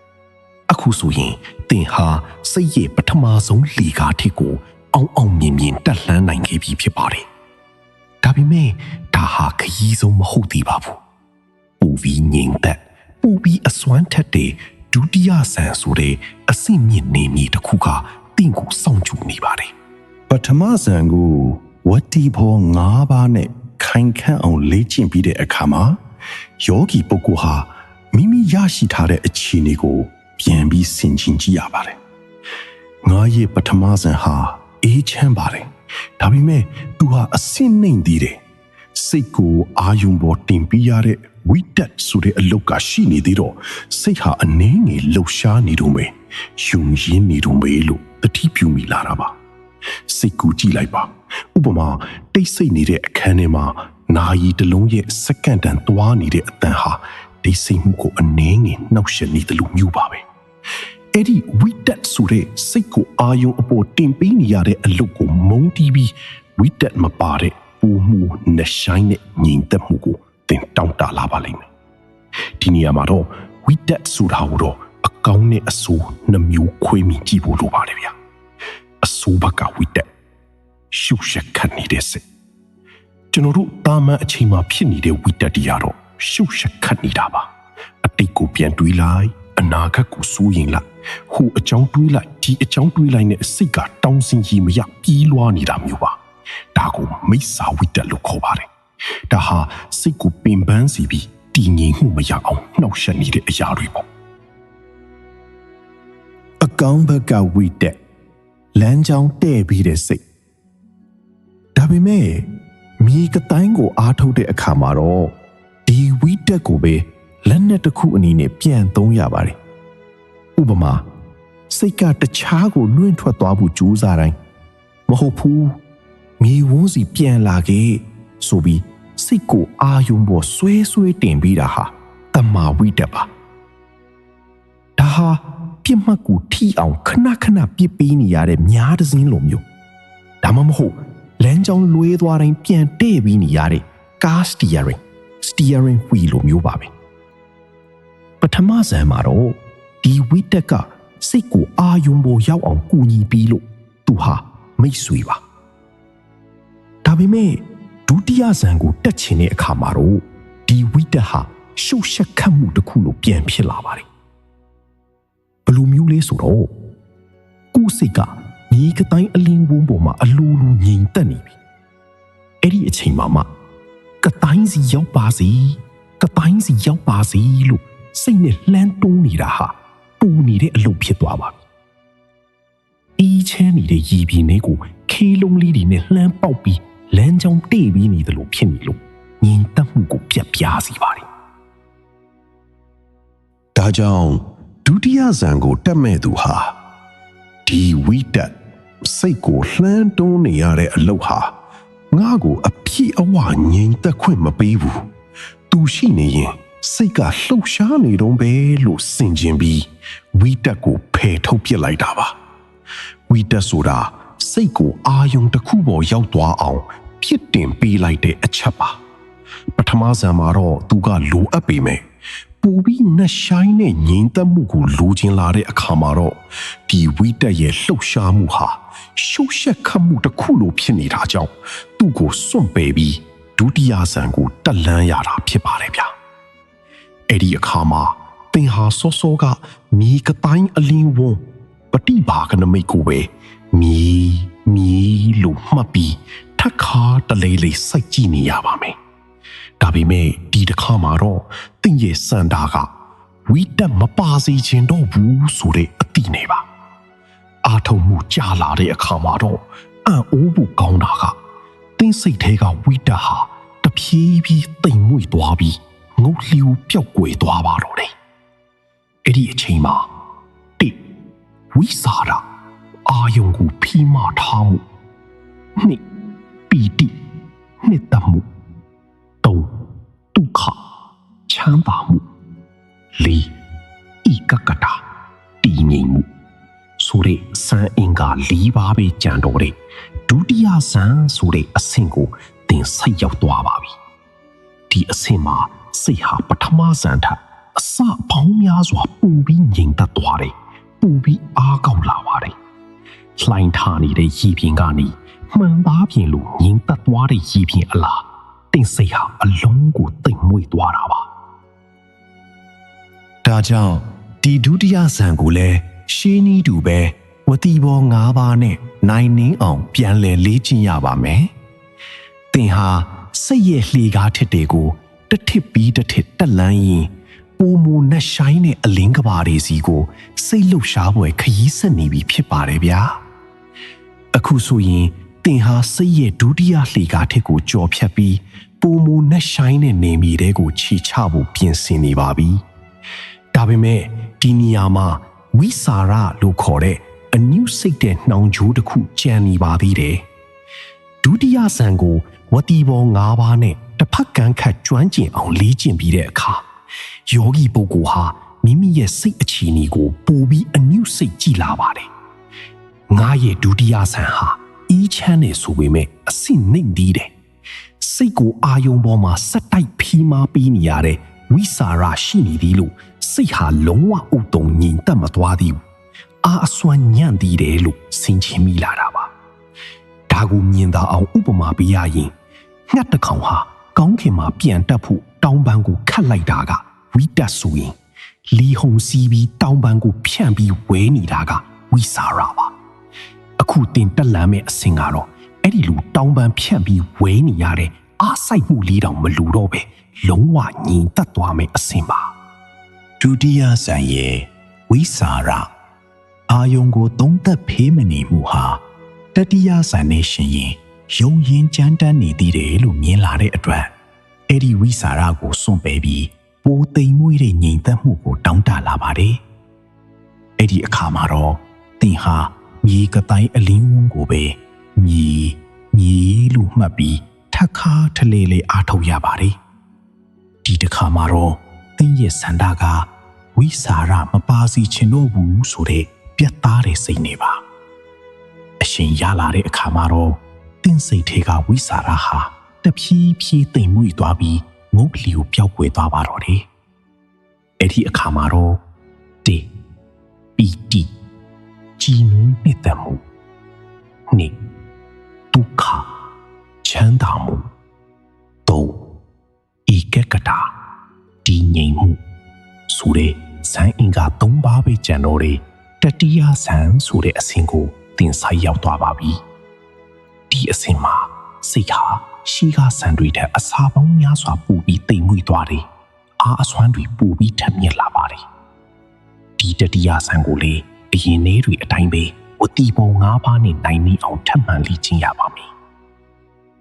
။အခုဆိုရင်သင်ဟာစိတ်ရဲ့ပထမဆုံးလေကားထစ်ကိုအောင်မြင်တက်လှမ်းနိုင်ခဲ့ပြီဖြစ်ပါတယ်။ဒါပေမဲ့ဒါဟာခရီးဆုံးမဟုတ်သေးပါဘူး။ပူပြီးငြိမ်သက်ပူပြီးအစွမ်းထက်တဲ့ဒုတိယဆန်ဆိုတဲ့အဆင့်မြင့်နေမည်တစ်ခုကတင့်ကိုစောင့်ကြည့်နေပါတယ်။ပထမဆန်ကိုဝတိဘော၅ပါးနဲ့ခိုင်ခန့်အောင်လေ့ကျင့်ပြီးတဲ့အခါမှာယောဂီပုဂ္ဂိုလ်ဟာမိမိရရှိထားတဲ့အခြေအနေကိုပြန်ပြီးဆင်ခြင်ကြည့်ရပါတယ်။ငါရဲ့ပထမဆန်ဟာအေးချမ်းပါတယ်ဒါပေမဲ့သူဟာအဆင့်နှိမ့်သေးတယ်စိတ်ကိုအာယုံပေါ်တင်ပြရတဲ့ဝိတက်ဆိုတဲ့အလုတ်ကရှိနေသေးတော့စိတ်ဟာအနှင်းငယ်လှုပ်ရှားနေတော့မယ်ယုံရင်းနေတော့မယ်လို့တတိပြုမိလာတာပါစိတ်ကိုကြည့်လိုက်ပါဥပမာတိတ်ဆိတ်နေတဲ့အခန်းထဲမှာနာရီတစ်လုံးရဲ့စက္ကန့်တန်သွားနေတဲ့အတန်ဟာတိတ်ဆိတ်မှုကိုအနှင်းငယ်နှောက်ယှက်နေတယ်လို့မျိုးပါပဲအဲ့ဒီဝိတက်ဆိုတဲ့စိတ်ကိုအာယုံအပေါ်တင်ပေးနေရတဲ့အလုပ်ကိုမုန်းတီးပြီးဝိတက်မပါတဲ့ပူမှုနဲ့ဆိုင်တဲ့ငြိမ်သက်မှုကိုတင်တောင်းတလာပါလိမ့်မယ်ဒီနေရာမှာတော့ဝိတက်ဆိုတာကိုတော့အကောင်းနဲ့အဆိုးနှမျိုးခွဲမိကြည့်ဖို့လိုပါတယ်ဗျာအဆိုးဘက်ကဝိတက်ရှုပ်ရှက်ခတ်နေတဲ့စိတ်ကျွန်တော်တို့တာမန်အချိန်မှာဖြစ်နေတဲ့ဝိတက်တရားတော့ရှုပ်ရှက်ခတ်နေတာပါအတိတ်ကိုပြန်တွေးလိုက်အနာဂတ်ကိုစိုးရင်လိုက်ဟိုအကြောင်းတွေးလိုက်ဒီအကြောင်းတွေးလိုက်နဲ့စိတ်ကတောင်းစင်ကြီးမရပြီးလွားနေတာမျိုးပါဒါကိုမိစ္ဆာဝိတက်လို့ခေါ်ပါတယ်ဒါဟာစိတ်ကိုပင်ပန်းစီပြီးတည်ငြိမ်မှုမရအောင်နှောက်ယှက်နေတဲ့အရာတွေပေါ့အကောင်းဘက်ကဝိတက်လမ်းကြောင်းတဲ့ပြီးတဲ့စိတ်ဒါပေမဲ့ မြေကတိုင်းကိုအားထုတ်တဲ့အခါမှာတော့ဒီဝိတက်ကိုပဲလက်နက်တစ်ခုအနေနဲ့ပြန်သုံးရပါတယ်ဥပမာစိတ်ကတခြားကိုလွင့်ထွက်သွားဖို့ကြိုးစားတိုင်းမဟုတ်ဘူးမြေဝန်းစီပြန်လာခဲ့ဆိုပြီးစိတ်ကိုအာယုံပေါ်ဆွဲတင်ပြီးတာဟာတမာဝိတက်ပါဒါဟာပြစ်မှတ်ကိုထိအောင်ခဏပြစ်ပေးနေရတဲ့များတစ်စင်းလိုမျိုးဒါမှမဟုတ်လမ်းကြောင်းလွဲသွားတိုင်းပြန်တဲ့ပြီးနေရတဲ့ကားစတီယာရင်ဝီလိုမျိုးပါပဲပထမဆန်မှာတော့ဒီဝိတက်ကစိတ်ကိုအာယုံပေါ်ရောက်အောင်ကူညီပြီးလို့သူဟာမိတ်ဆွေပါဒါပေမဲ့ဒုတိယဆန်ကိုတက်ချင်တဲ့အခါမှာတော့ဒီဝိတက်ဟာရှုပ်ရှက်ခတ်မှုတစ်ခုလိုပြန်ဖြစ်လာပါတယ်ဘယ်လိုမျိုးလဲဆိုတော့ကိုယ်စိတ်ကမြေကတိုင်းအလင်းဝန်းပေါ်မှာအလိုလိုငြိမ်သက်နေပြီအဲ့ဒီအချိန်မှာကတိုင်းစီရောက်ပါစေလို့စိတ်နဲ့လှမ်းတွန်းနေတာဟာပူနေတဲ့အလုပ်ဖြစ်သွားပါပြီအေးချမ်းနေတဲ့ရေပြင်လေးကိုခေးလုံးလေးတွေနဲ့လှမ်းပေါက်ပြီးလမ်းကြောင်းတေ့ပြီးနေတယ်လို့ဖြစ်နေလို့ငြိမ်သက်မှုကိုပြတ်ပြားစေပါတယ်ဒါကြောင့်ဒုတိယဇန်ကိုတက်မဲ့သူဟာဒီဝိတက်စိတ်ကိုလှမ်းတွန်းနေရတဲ့အလုပ်ဟာငါ့ကိုအပြည့်အဝငြိမ်သက်ခွင့်မပေးဘူးသူရှိနေရင်စိတ်ကလှုပ်ရှားနေတော့ပဲလို့ဆင်ခြင်ပြီးဝိတက်ကိုဖယ်ထုတ်ပစ်လိုက်တာပါဝိတက်ဆိုတာစိတ်ကိုအာယုံတစ်ခုပေါ်ရောက်သွားအောင်ဖြစ်တင်ပေးလိုက်တဲ့အချက်ပါပထမဆန်မှာတော့သူကလိုအပ်ပေမဲ့ပူပြီးနှဆိုင်နဲ့ငြိမ်သက်မှုကိုလိုချင်လာတဲ့အခါမှာတော့ဒီဝိတက်ရဲ့လှုပ်ရှားမှုဟာရှုပ်ရှက်ခတ်မှုတစ်ခုလိုဖြစ်နေတာကြောင့်သူ့ကိုစွန့်ပယ်ပြီးဒုတိယဆန်ကိုတက်လန်းရတာဖြစ်ပါတယ်ဗျာအဲ့ဒီအခါမှာသင်ဟာစောကမြေကတိုင်းအလင်းဝန်းပฏิဘာကနမိတ်ကိုပဲမြေလို့မှတ်ပြီးထက်ခါတလေးလေးစိုက်ကြည့်နေရပါမယ်ဒါပေမဲ့ဒီတစ်ခါမှာတော့သင်ရဲ့စန္ဒာကဝိတက်မပါစေချင်တော့ဘူးဆိုတဲ့အတိနေပါအာထုံမှုကြာလာတဲ့အခါမှာတော့အံ့ဩဖို့ကောင်းတာကသင်စိတ်ထဲကဝိတက်ဟာတဖြည်းဖြည်းတိမ်မွေ့သွားပြီးငုတ်လျူပျောက်ကွယ်သွားပါတော့တယ်အဲ့ဒီအချိန်မှာဝိစာရအာယုံကိုဖိမထားမှုနှစ်ပီတိနှစ်သက်မှုသုံးဒုက္ခချမ်းသာမှုလေးဤကကတာတည်ငြိမ်မှုဆိုတဲ့စံအင်္ဂါ၄ပါးပဲကြံတော့တဲ့ဒုတိယစံဆိုတဲ့အဆင့်ကိုသင်ဆက်ရောက်သွားပါပြီဒီအဆင့်မှာစိတ်ဟာပထမစံထက်အစပေါင်းများစွာပူပြီးငြိမ်သက်သွားတယ်ပူပြီးအားကောင်းလာပါတယ်လှိုင်းထားနေတဲ့ရေပြင်ကနေမှန်သားပြင်လိုငြိမ်သက်သွားတဲ့ရေပြင်အလားတင်စိတ်ဟာအလုံးကိုတိမ်မွေ့သွားတာပါဒါကြောင့်ဒီဒုတိယဇန်ကိုလည်းရှင်းနီးတူပဲဝတိဘော၅ပါးနဲ့နိုင်နှင်းအောင်ပြန်လည်လေ့ကျင့်ရပါမယ်သင်ဟာစိတ်ရဲ့လှေကားထစ်တွေကိုတစ်ထစ်ပြီးတစ်ထစ်တက်လန်းရင်ပိုမိုနှက်ဆိုင်တဲ့အလင်းကဘာတွေစီကိုစိတ်လှုပ်ရှားပွဲခရီးဆက်နေပြီဖြစ်ပါတယ်ဗျာအခုဆိုရင်သင်ဟာစိတ်ရဲ့ဒုတိယလှေကားထစ်ကိုကြော်ဖြတ်ပြီးပိုမိုနှက်ဆိုင်တဲ့နေမြေတွေကိုခြေချဖို့ပြင်ဆင်နေပါပြီဒါပေမဲ့ဒီနေရာမှာဝိစာရလို့ခေါ်တဲ့အနုစိတ်တဲ့နှောင်ကြိုးတစ်ခုကျန်နေပါသေးတယ်ဒုတိယဇန်ကိုဝတိဘော၅ပါးနဲ့တစ်ဖက်ကန်းခတ်ကျွမ်းကျင်အောင်လေ့ကျင့်ပြီးတဲ့အခါယောဂီပုဂ္ဂိုလ်ဟာမိမိရဲ့စိတ်အခြေအနေကိုပိုပြီးအနုစိတ်ကြည့်လာပါတယ်ငါရဲ့ဒုတိယဇန်ဟာအေးချမ်းနေဆိုပေမဲ့အဆင့်နှိမ့်သေးတယ်စိတ်ကိုအာယုံပေါ်မှာစက်တိုက်ဖီးမားပေးနေရတဲ့ဝိစာရရှိနေသည်လို့စိတ်ဟာလုံးဝဥတုံငြိမ်သက်မသွားသေးဘူးအာအစွမ်းညံ့သေးတယ်လို့ဆင်ခြင်မိလာတာပါဒါကိုမြင်သာအောင်ဥပမာပေးရရင်ငှက်တစ်ကောင်ဟာကောင်းကင်မှာပြန်တက်ဖို့တောင်ပန်းကိုခတ်လိုက်တာကဝိတက်ဆိုရင်လီဟုံစီးပြီးတောင်ပန်းကိုဖြန့်ပြီးဝဲနေတာကဝိစာရပါအခုတင်တက်လမ်းမဲ့အစင်ကတော့အဲ့ဒီလိုတောင်ပန်းဖြန့်ပြီးဝဲနေရတဲ့အားစိုက်မှုလေးတောင်မလူတော့ပဲလုံးဝငြိမ်သက်သွားမယ်အစင်ပါဒုတိယဇန်ရဲ့ဝိစာရအာယုံကိုသုံးသက်ဖေးမနေမှုဟာတတိယဇန်နဲ့ရှင်ရင် ယုံရင်ကြမ်းတမ်းနေသေးတယ်လို့မြင်လာတဲ့အတွက်အဲ့ဒီဝိစာရကိုစွန့်ပယ်ပြီးပိုသိမ်မွေ့တဲ့ငြိမ်သက်မှုကိုတောင်းတလာပါတယ်။အဲ့ဒီအခါမှာတော့သင်ဟာမြေကတိုင်းအလင်းဝန်းကိုပဲမြေလို့မှတ်ပြီးထက်ခါထလေလေအားထုတ်ရပါတယ်။ဒီတစ်ခါမှာတော့သင်ရဲ့ဆန္ဒကဝိစာရမပါစီချင်တော့ဘူးဆိုတဲ့ပြတ်သားတဲ့စိတ်နေပါအရှင်ရလာတဲ့အခါမှာတော့သင်စိတ်ထဲကဝိစာရဟာတဖြည်းဖြည်းတိမ်မွေ့သွားပြီးငုတ်လီကိုပျောက်ကွယ်သွားပါတော့တယ်အဲ့ဒီအခါမှာတော့တေပီတီကြည်နူးနှစ်သက်မှုနေဒုက္ခချမ်းသာမှုသုံးဧကကတာတည်ငြိမ်မှုဆိုတဲ့ဇန်အင်္ဂါ၃ပါးပဲကျန်တော့တယ်တတိယဇန်ဆိုတဲ့အဆင့်ကိုသင်ဆိုင်ရောက်သွားပါပြီဒီအဆင့်မှာစိတ်ဟာရှိကဇန်တွေထက်အစာပေါင်းများစွာပူပြီးတိမ်မွေ့သွားတယ်အားအစွမ်းတွေပူပြီးထက်မြက်လာပါတယ်ဒီတတိယဇန်ကိုလေအရင်နေ့တွေအတိုင်းပဲဝတိပုံ၅ပါးနဲ့နိုင်နေအောင်ထပ်မံလေ့ကျင့်ရပါမယ်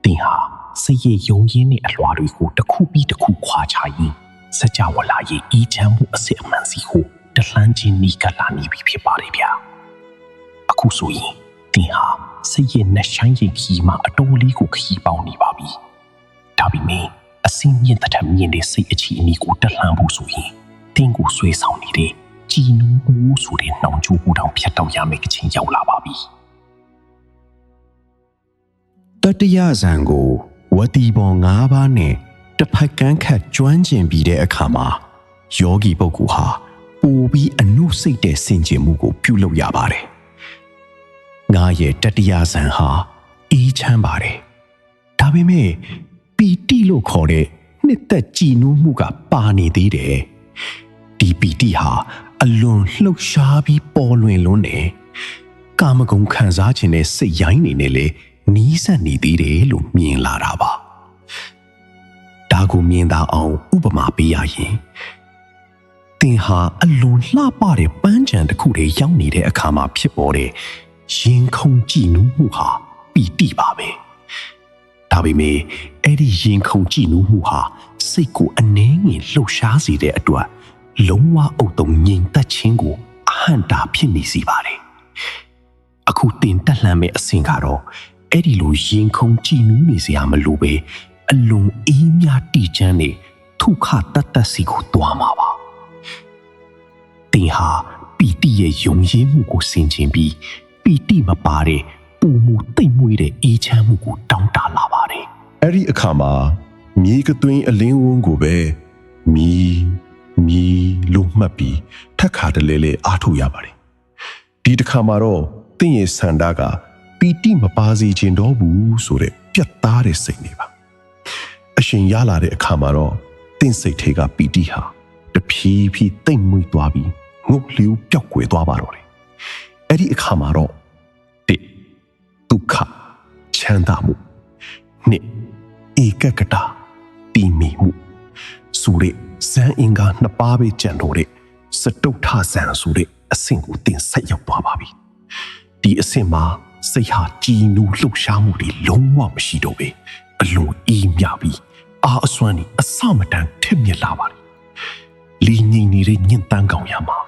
သင်ဟာစိတ်ရဲ့ယုံရင်းနဲ့အလွှာတွေကိုတစ်ခုပြီးတစ်ခုခွာခြားရင်စကြဝဠာရဲ့အေးချမ်းမှုအစစ်အမှန်စီကိုတလှမ်းချင်းနီးကပ်လာနေပြီဖြစ်ပါတယ်ဗျာအခုဆိုရင်သင်ဟာစိတ်ရဲ့နှဆိုင်ရင်ခီးမှာအတော်လေးကိုခီးပေါင်းနေပါပြီဒါပေမဲ့အစင်းမြင့်တဲ့မြင့်တဲ့စိတ်အခြေအနေကိုတလှမ်းဖို့ဆိုရင်သင်ကိုဆွဲဆောင်နေတဲ့ကြည်နူးမှုဆိုတဲ့နှောင်ကြိုးကိုတောင်ဖြတ်တောက်ရမယ့်အချိန်ရောက်လာပါပြီတတိယဇန်ကိုဝတိပေါ်၅ပါးနဲ့တစ်ဖက်ကန်းခတ်ကျွမ်းကျင်ပြီးတဲ့အခါမှာယောဂီပုဂ္ဂိုလ်ဟာပိုပြီးအနုစိတ်တဲ့ဆင်ခြင်မှုကိုပြုလုပ်ရပါတယ်ငါရဲ့တတိယဇန်ဟာအေးချမ်းပါတယ်ဒါပေမဲ့ပီတိလို့ခေါ်တဲ့နှစ်သက်ကြည်နူးမှုကပါနေသေးတယ်ဒီပီတိဟာအလွန်လှုပ်ရှားပြီးပေါ်လွင်လွန်းတယ်ကာမဂုဏ်ခံစားခြင်းနဲ့စိတ်ရိုင်းနေနဲ့လေနီးစပ်နေသေးတယ်လို့မြင်လာတာပါဒါကိုမြင်သာအောင်ဥပမာပေးရရင်သင်ဟာအလွန်လှပတဲ့ပန်းခြံတစ်ခုတည်းရောက်နေတဲ့အခါမှာဖြစ်ပေါ်တဲ့ရင်ခုန်ကြည်နူးမှုဟာပီတိပါပဲဒါပေမဲ့အဲ့ဒီရင်ခုန်ကြည်နူးမှုဟာစိတ်ကိုအနှဲငယ်လှုပ်ရှားစေတဲ့အတွက်လုံးဝအုပ်တုံငြိမ်သက်ခြင်းကိုအဟန့်တာဖြစ်နေစေပါတယ်အခုတင်တက်လှမ်းမဲ့အဆင့်ကတော့အဲ့ဒီလိုရင်ခုန်ကြည်နူးနေစရာမလိုပဲအလွန်အေးမြတီချမ်းနေထုခတတ်တတ်စီကိုတွားမှာပါတင်ဟာပီတိရဲ့ယုံရင်းမှုကိုဆင်ခြင်ပြီးပီတိမပါတဲ့ပူမှုတိတ်မွေးတဲ့အေးချမ်းမှုကိုတောင်းတလာပါတယ်အဲ့ဒီအခါမှာမြေကသွင်းအလင်းဝန်းကိုပဲမီလို့မှတ်ပြီးထက်ခါတလဲလဲအားထုတ်ရပါတယ်ဒီတစ်ခါမှာတော့သင်ရဲ့ဆန္ဒကပီတိမပါစေခြင်းတော့ဘူးဆိုတဲ့ပြတ်သားတဲ့စိတ်နေပါအရှင်ရလာတဲ့အခါမှာတော့သင်စိတ်ထဲကပီတိဟာတဖြည်းဖြည်းတိမ်မွေ့သွားပြီးငုတ်လျူပျောက်ကွယ်သွားပါတော့တယ်အဲ့ဒီအခါမှာတော့တိဒုက္ခချမ်းသာမှုနှစ်ဧကကတာတည်မီမှုဆိုတဲ့ဇန်အင်္ဂါနှစ်ပါးပဲကျန်တော့တဲ့စတုထဇန်ဆိုတဲ့အဆင့်ကိုသင်ဆက်ရောက်သွားပါပြီဒီအဆင့်မှာစိတ်ဟာကြည်နူးလှုပ်ရှားမှုတွေလုံးဝမရှိတော့ပဲအလွန်အေးမြပြီးအားအစွမ်းနဲ့အစမတန်ထက်မြက်လာပါတယ်လီငိမ့်နေတဲ့ညင်တန်းကောင်ရမှာ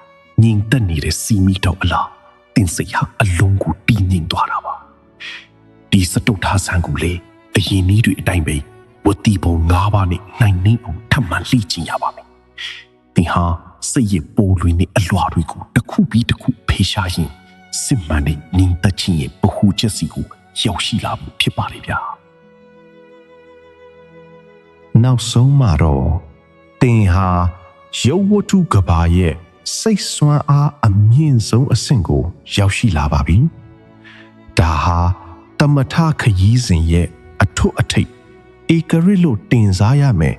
ငင်တက်နေတဲ့စီမီတော့အလားတင်စိတ်ဟာအလုံးကိုတီးငိမ့်သွားတာပါဒီစတုထဇန်ကိုလေအရင်နည်းတွေအတိုင်းပဲဝတိပုံ၅ပါးနဲ့နိုင်နေအောင်ထပ်မံလှည့်ကျင်ရပါမယ်သင်ဟာစိတ်ရဲ့ပိုးလွင်တဲ့အလွှာတွေကိုတစ်ခုပြီးတစ်ခုဖေရှားရင်စစ်မှန်တဲ့ငြိမ်သက်ခြင်းရဲ့ဗဟုချက်စီကိုရောက်ရှိလာဖို့ဖြစ်ပါလေဗျာနောက်ဆုံးမှာတော့သင်ဟာရုပ်ဝတ္ထုကဘာရဲ့စိတ်ဆွမ်းအားအမြင့်ဆုံးအဆင့်ကိုရောက်ရှိလာပါပြီဒါဟာတမထခရီးစဉ်ရဲ့အထွတ်အထိပ်ဧကရစ်လို့တင်စားရမယ်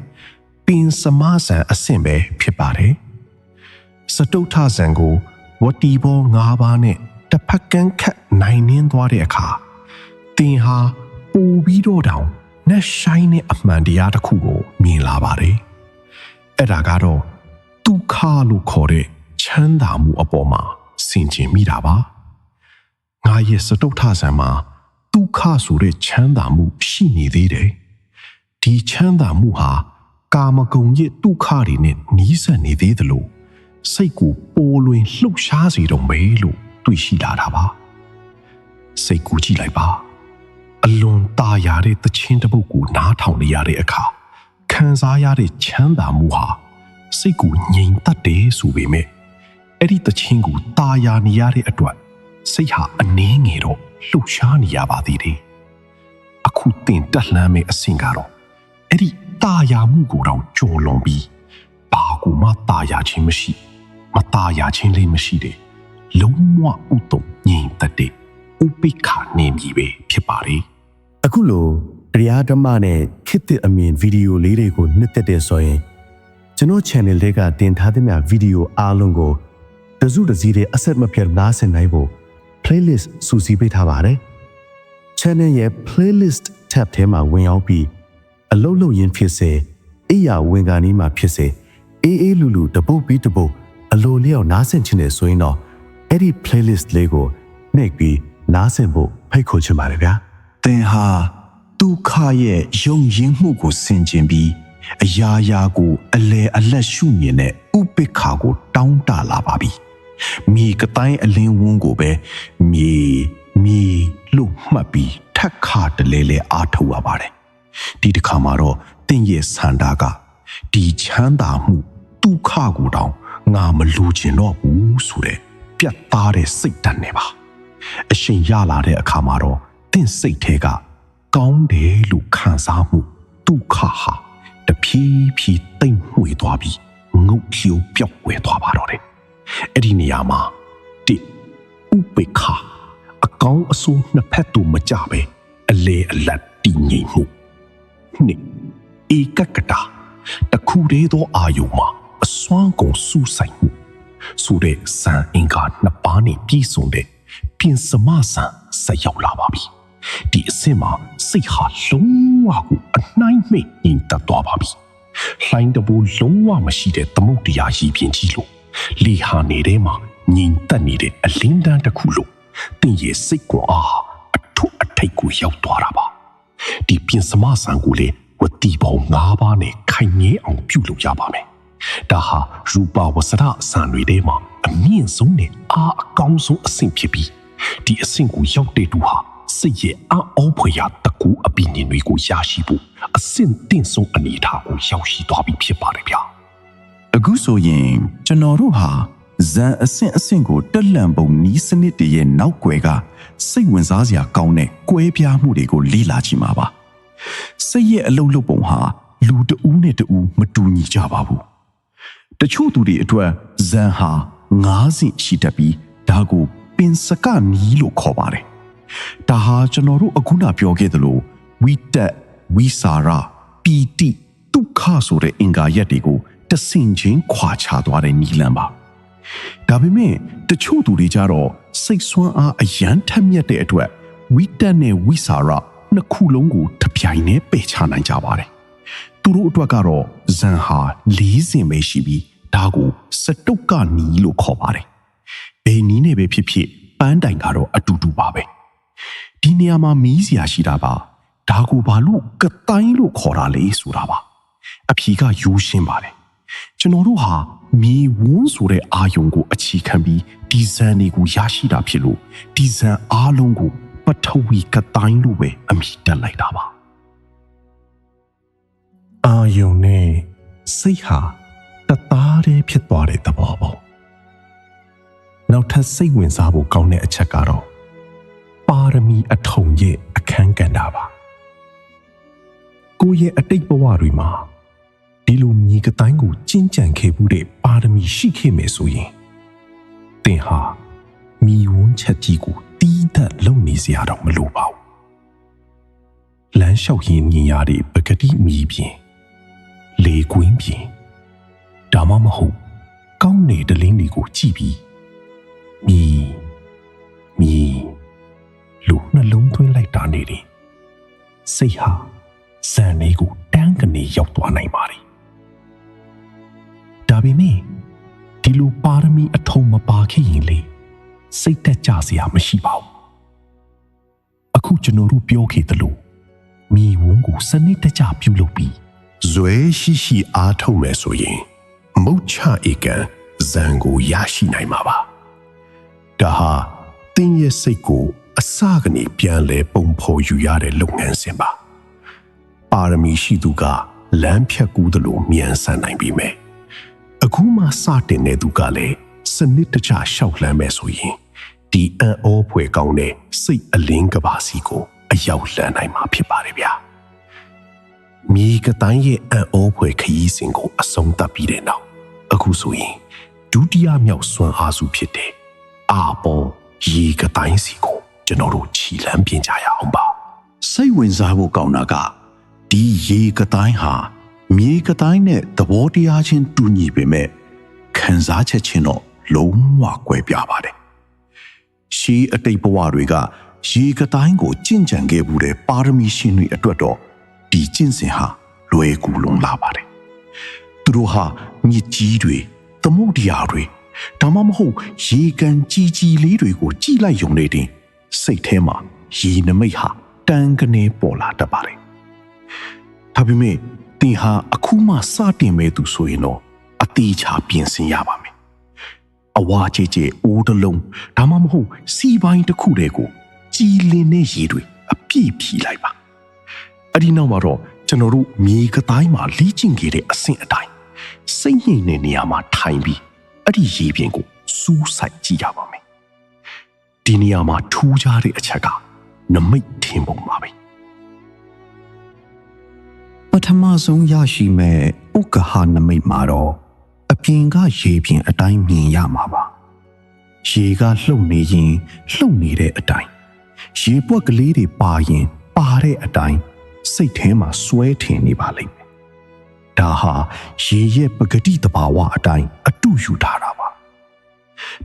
ပင်စမဇန်အဆင့်ပဲဖြစ်ပါတယ်စတုထဇန်ကိုဝတီဘော၅ပါးနဲ့တစ်ဖက်ကန်းခတ်နိုင်နှင်းသွားတဲ့အခါသင်ဟာပူပြီးတော့တောင်နှက်ဆိုင်တဲ့အမှန်တရားတစ်ခုကိုမြင်လာပါတယ်အဲ့ဒါကတော့ဒုက္ခလို့ခေါ်တဲ့ချမ်းသာမှုအပေါ်မှာဆင်ခြင်မိတာပါငါရဲ့စတုထဇန်မှာ ဒုက္ခဆိုတဲ့ချမ်းသာမှုရှိနေသေးတယ်ဒီချမ်းသာမှုဟာကာမဂုဏ်ရဲ့ဒုက္ခတွေနဲ့နီးစပ်နေသေးသလိုစိတ်ကိုပိုလွင်လှုပ်ရှားစေတော့မယ်လို့တွေ့ရှိလာတာပါစိတ်ကိုကြည့်လိုက်ပါအလွန်ตาရတဲ့သချင်းတစ်ပုဒ်ကိုနားထောင်နေရတဲ့အခါခံစားရတဲ့ချမ်းသာမှုဟာစိတ်ကိုငြိမ်သက်တယ်ဆိုပေမဲ့အဲ့ဒီသချင်းကိုตาရနေရတဲ့အတွက်စိတ်ဟာအနည်းငယ်တော့လှုပ်ရှားနေရပါသေးတယ်အခုတင်တက်လှမ်းမဲ့အဆင့်ကတော့အဲ့ဒီตาရမှုကိုတော့ကြော်လွန်ပြီးဘာကူမှตาရခြင်းမရှိမตาရခြင်းလေးမရှိတဲ့လုံးဝဥတုံငြိမ်သက်တဲ့ဥပိ္ပခနေမည်ပဲဖြစ်ပါလေ အခုလိုတရားဓမ္မနဲ့ခေတ်သစ်အမြင်ဗီဒီယိုလေးတွေကိုနှစ်သက်တဲ့ဆိုရင်ကျွန်တော် channel လေးကတင်ထားတဲ့ဗီဒီယိုအားလုံးကိုတစုတစည်းတဲ့အဆက်မပြတ်နားဆင်နိုင်ဖို့ playlist စုစည်းပေးထားပါတယ် channel ရဲ့ playlist tab ထဲမှာဝင်ရောက်ပြီးအလုပ်လုပ်ရင်းဖြစ်စေအိယာဝင်ကားနီးမှာဖြစ်စေအေးလူလူတပုတ်ပြီးတပုတ်အလိုလျောက်နားဆင်ချင်တယ်ဆိုရင်တော့အဲ့ဒီ playlist လေးကိုနှိပ်ပြီးနားဆင်ဖို့ဖိတ်ခေါ်ချင်ပါတယ်ဗျာ သင်ဟာဒုက္ခရဲ့ယုံရင်းမှုကိုဆင်ခြင်ပြီးအရာရာကိုအလဲအလတ်ရှုမြင်တဲ့ဥပိ္ပခါကိုတောင်းတလာပါပြီမိကတိုင်းအလင်းဝန်းကိုပဲမြေလို့မှတ်ပြီးထက်ခါတလဲလဲအားထုတ်ရပါတယ်ဒီတစ်ခါမှာတော့သင်ရဲ့ဆန္ဒကဒီချမ်းသာမှုဒုက္ခကိုတောင်ငါမလူချင်တော့ဘူးဆိုတဲ့ပြတ်သားတဲ့စိတ်ဓာတ်နဲ့ပါအရှင်ရလာတဲ့အခါမှာတော့သင်စိတ်ထဲကကောင်းတယ်လို့ခံစားမှုဒုက္ခဟာတဖြည်းဖြည်းတိမ်မွေသွားပြီးငုတ်ဖြိုးပြောက်ွယ်သွားပါတော့တယ်အဲ့ဒီနေရာမှာတိဥပိ္ပခအကောင်းအဆိုးနှစ်ဖက်တို့မကြပဲအလေအလတ်တည်ငြိမ်မှုနှစ်ဧကကတာတခုတည်းသောအာယုံမှာအစွမ်းကုန်စူးဆိုင်မှုဆိုတဲ့စံအင်္ဂါနှစ်ပါးနဲ့ပြည့်စုံတဲ့ပြင်စမဆန်ဆက်ရောက်လာပါပြီဒီအဆင့်မှာစိတ်ဟာလုံးဝကိုအနှိုင်းမိတ်ငြိမ်သက်သွားပါပြီလှိုင်းတဘူလုံးဝမရှိတဲ့သမုဒ္ဒရာရည်ပြင်ကြီးလို့လေဟာနေတဲ့မှာငြိမ်သက်နေတဲ့အလင်းတန်းတစ်ခုလို့တင်ရဲ့စိတ်ကွန်အားအထုအထိတ်ကိုရောက်သွားတာပါဒီပြင်စမဆန်ကိုလေဝတိပေါင်း၅ပါးနဲ့ခိုင်ငဲအောင်ပြုလုပ်ရပါမယ်ဒါဟာရူပဝဆရအစံတွေထဲမှာအမြင့်ဆုံးနဲ့အားအကောင်းဆုံးအဆင့်ဖြစ်ပြီးဒီအဆင့်ကိုရောက်တဲ့သူဟာစိတ်ရဲ့အောဖွယ်ရာတကူအပင်တွေကိုရရှိဖို့အဆင့်တင်ဆုံးအနေအထားကိုရောက်ရှိသွားပြီဖြစ်ပါတယ်ဗျာအခုဆိုရင်ကျွန်တော်တို့ဟာဇန်အဆင့်အဆင့်ကိုတက်လန့်ပုံနီးစနစ်တည်းရဲ့နောက်ွယ်ကစိတ်ဝင်စားစရာကောင်းတဲ့ကွဲပြားမှုတွေကိုလေ့လာကြည့်မှာပါစိတ်ရဲ့အလုံးလုံးပုံဟာလူတဦးနဲ့တဦးမတူညီကြပါဘူးတချို့သူတွေအတွက်ဇန်ဟာ9ဆင့်ရှိတတ်ပြီးဒါကိုပင်စကနီးလို့ခေါ်ပါတယ်ဒါဟာကျွန်တော်တို့အခုနပြောခဲ့သလိုဝိတက်ဝိစာရပီတိဒုက္ခဆိုတဲ့အင်္ဂါရက်တွေကိုတဆင့်ချင်းခွာခြားသွားတဲ့နီးလမ်းပါဒါပေမဲ့တချို့သူတွေကြတော့စိတ်ဆွမ်းအားအယမ်းထက်မြက်တဲ့အတွက်ဝိတက်နဲ့ဝိစာရနှစ်ခုလုံးကိုတစ်ပြိုင်တည်းပယ်ချနိုင်ကြပါတယ်သူတို့အတွက်ကတော့ဇန်ဟာ4ဆင့်ပဲရှိပြီးဒါကိုစတုကနီးလို့ခေါ်ပါတယ်ဘယ်နီးနဲ့ပဲဖြစ်ဖြစ်ပန်းတိုင်ကတော့အတူတူပါပဲဒီနေရာမှာမီးစရာရှိတာပါဒါကိုဘာလို့ကတိုင်းလို့ခေါ်တာလဲဆိုတာပါအဖြေကရိုးရှင်းပါတယ်ကျွန်တော်တို့ဟာမြေဝန်းဆိုတဲ့အာယုံကိုအခြေခံပြီးဒီဇန်တွေကိုရရှိတာဖြစ်လို့ဒီဇန်အားလုံးကိုပထဝီကတိုင်းလို့ပဲအမည်တက်လိုက်တာပါအာယုံနဲ့စိတ်ဟာတသားတည်းဖြစ်သွားတဲ့သဘောပေါ့နောက်ထပ်စိတ်ဝင်စားဖို့ကောင်းတဲ့အချက်ကတော့ပါရမီအထုံရဲ့အခန်းကဏ္ဍပါကိုယ့်ရဲ့အတိတ်ဘဝတွေမှာဒီလိုမြေကတိုင်းကိုကျင့်ကြံခဲ့မှုတဲ့ပါရမီရှိခဲ့မယ်ဆိုရင်သင်ဟာမိဝန်းချက်ကြီးကိုတီးသတ်လုံနေစရာတော့မလိုပါဘူးလမ်းလျှောက်ရင်းမြင်ရတဲ့ပကတိမီပြင်လေကွင်းပြင်ဒါမှမဟုတ်ကောင်းနေတလင်းတွေကိုကြည့်ပြီးမီလူနှလုံးသွင်းလိုက်တာနေတယ်စိတ်ဟာဇန်လေးကိုတန်းကနေရောက်သွားနိုင်ပါတယ်ဒါပေမဲ့ဒီလိုပါရမီအထုံမပါခဲ့ရင်လေစိတ်သက်ကြစရာမရှိပါဘူးအခု အခုကျွန်တော်တို့ပြောခဲ့သလိုမိဝန်းကိုစနစ်တကျပြုလုပ်ပြီးဇွဲရှိရှိအားထုတ်မယ်ဆိုရင်မုတ်ချဧကန်ဇံကိုရရှိနိုင်မှာပါဒါဟာတင်းရဲ့စိတ်ကိုအစကနေပြန်လဲပုံဖော်ယူရတဲ့လုပ်ငန်းစဉ်ပါပါရမီရှိသူကလမ်းဖြတ်ကူးသလိုမြန်ဆန်နိုင်ပြီမယ်အခုမှစတင်တဲ့သူကလည်းစနစ်တကျရှောက်လှမ်းမယ်ဆိုရင်ဒီအံ့ဩဖွယ်ကောင်းတဲ့စိတ်အလင်းကဘာစီကိုအရောက်လှမ်းနိုင်မှာဖြစ်ပါတယ်ဗျာမြေကတိုင်းရဲ့အံ့ဩဖွယ်ခရီးစဉ်ကိုအဆုံးသတ်ပြီးတဲ့နောက်အခုဆိုရင်ဒုတိယမြောက်စွမ်းအားစုဖြစ်တဲ့အာပေါ်ရေကတိုင်းစီကိုကျွန်တော်တို့ခြီလမ်းပြင်ကြရအောင်ပါစိတ်ဝင်စားဖို့ကောင်းတာကဒီရေကတိုင်းဟာမြေကတိုင်းနဲ့သဘောတရားချင်းတူညီပေမဲ့ခံစားချက်ချင်းတော့လုံးဝကွဲပြားပါတယ်ရှေးအတိတ်ဘဝတွေကရေကတိုင်းကိုကျင့်ကြံခဲ့မှုတဲ့ပါရမီရှင်တွေအတွက်တော့ဒီကျင့်စဉ်ဟာလွယ်ကူလွန်လာပါတယ်သူတို့ဟာမြစ်ကြီးတွေသမုဒ္ဒရာတွေဒါမှမဟုတ်ရေကန်ကြီးကြီးလေးတွေကိုကြည့်လိုက်ရုံနဲ့တင်စိတ်ထဲမှာရေနမိတ်ဟာတန်ကနေပေါ်လာတတ်ပါတယ်ဒါပေမဲ့တင်ဟာအခုမှစတင်မဲ့သူဆိုရင်တော့အတိအကျပြင်ဆင်ရပါမယ်အဝါကျဲကျဲအိုးတလုံးဒါမှမဟုတ်စီပိုင်းတစ်ခုတည်းကိုကြည်လင်တဲ့ရေတွေအပြည့်ဖြီးလိုက်ပါအဲ့ဒီနောက်မှာတော့ကျွန်တော်တို့မြေကတိုင်းမှာလေ့ကျင့်ခဲ့တဲ့အဆင့်အတိုင်းစိတ်ငြိမ်တဲ့နေရာမှာထိုင်ပြီးအဲ့ဒီရေပြင်ကိုစူးစိုက်ကြည့်ရပါမယ်ဒီနေရာမှာထူးခြားတဲ့အချက်ကနမိတ်ထင်ပုံပါပဲပထမဆုံးရရှိမဲ့ဥက္ကဟာနမိတ်မှာတော့အပြင်ကရေပြင်အတိုင်းမြင်ရမှာပါရေကလှုပ်နေရင်လှုပ်နေတဲ့အတိုင်းရေပွက်ကလေးတွေပါရင်ပါတဲ့အတိုင်းစိတ်ထဲမှာစွဲထင်နေပါလိမ့်မယ်ဒါဟာရေရဲ့ပဂတိတဘာဝအတိုင်းအတူယူထားတာပါ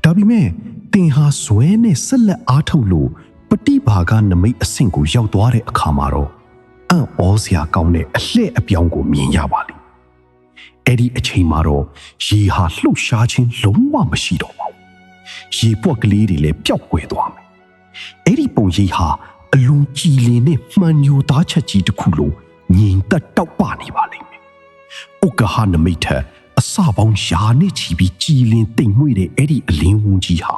ဒါပေမဲ့တင်ဟာဇွဲနဲ့ဆက်လက်အားထုတ်လို့ပฏิဘာကနမိတ်အဆင့်ကိုရောက်သွားတဲ့အခါမှာတော့အံ့ဩစရာကောင်းတဲ့အလှဲ့အပြောင်းကိုမြင်ရပါလိမ့်အဲ့ဒီအချိန်မှာတော့ရေဟာလှုပ်ရှားခြင်းလုံးဝမရှိတော့ပါဘူးရေပွက်ကလေးတွေလည်းပျောက်ကွယ်သွားမယ်အဲ့ဒီပုံရိပ်ဟာအလွန်ကြည်လင်တဲ့မှန်ညိုသားချက်ကြီးတစ်ခုလိုငြိမ်သက်တောက်ပနေပါလိမ့်မယ်ဥက္ကဟာနမိတ်ထက်အစပေါင်းယာနဲ့ချီပြီးကြည်လင်တိမ်မွေ့တဲ့အဲ့ဒီအလင်းဝန်းကြီးဟာ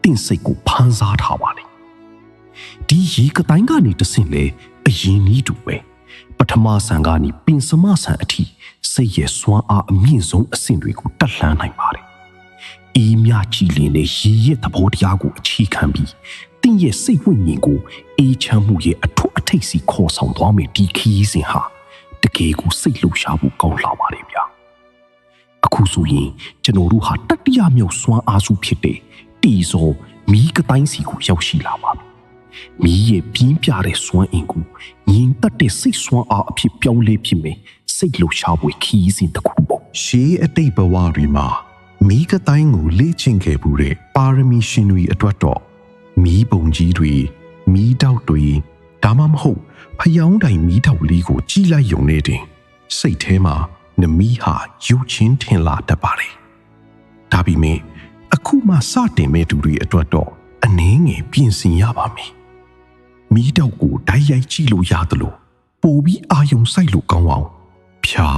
တင့်စိတ်ကိုဖန်ဆားထားပါလိမ့်ဒီရေကတိုင်းကနေတဆင့်လေအရင်နည်းတူပဲပထမဆန်ကနေပင်စမဆန်အထိစိတ်ရဲ့စွမ်းအားအမြင့်ဆုံးအဆင့်တွေကိုတက်လှမ်းနိုင်ပါတယ်အေးမြကြည်လင်တဲ့ရေရဲ့သဘောတရားကိုအခြေခံပြီးတင့်ရဲ့စိတ်ဝိညာဉ်ကိုအေးချမ်းမှုရဲ့အထွတ်အထိပ်စီခေါ်ဆောင်သွားမယ်ဒီခရီးစဉ်ဟာတကယ်ကိုစိတ်လှုပ်ရှားဖို့ကောင်းလာပါတယ်ဗျာအခုဆိုရင်ကျွန်တော်တို့ဟာတတိယမြောက်စွမ်းအားစုဖြစ်တဲ့တီဇောမီးကတိုင်းစီကိုရောက်ရှိလာပါပြီမီးရဲ့ပြင်းပြတဲ့စွမ်းအင်ကိုငြိမ်သက်တဲ့စိတ်စွမ်းအားအဖြစ်ပြောင်းလဲဖြစ်မယ်စိတ်လှုပ်ရှားဖို့ခရီးစဉ်တစ်ခုပေါ့ရှေးအတိတ်ဘဝတွေမှာမီးကတိုင်းကိုလေ့ကျင့်ခဲ့မှုတဲ့ပါရမီရှင်တွေအတွက်တော့မီးပုံကြီးတွေမီးတောက်တွေဒါမှမဟုတ်ဖယောင်းတိုင်မီးတောက်လေးကိုကြီးလိုက်ရုံနဲ့တင်စိတ်ထဲမှာနမီးဟာရုပ်ချင်းထင်လာတတ်ပါတယ်ဒါပေမဲ့အခုမှစတင်မဲ့သူတွေအတွက်တော့အနည်းငယ်ပြင်ဆင်ရပါမယ်မီးတောက်ကိုဓာတ်ရိုက်ကြည့်လို့ရတယ်လို့ပိုပြီးအာယုံစိုက်လို့ကောင်းအောင်ဖြာ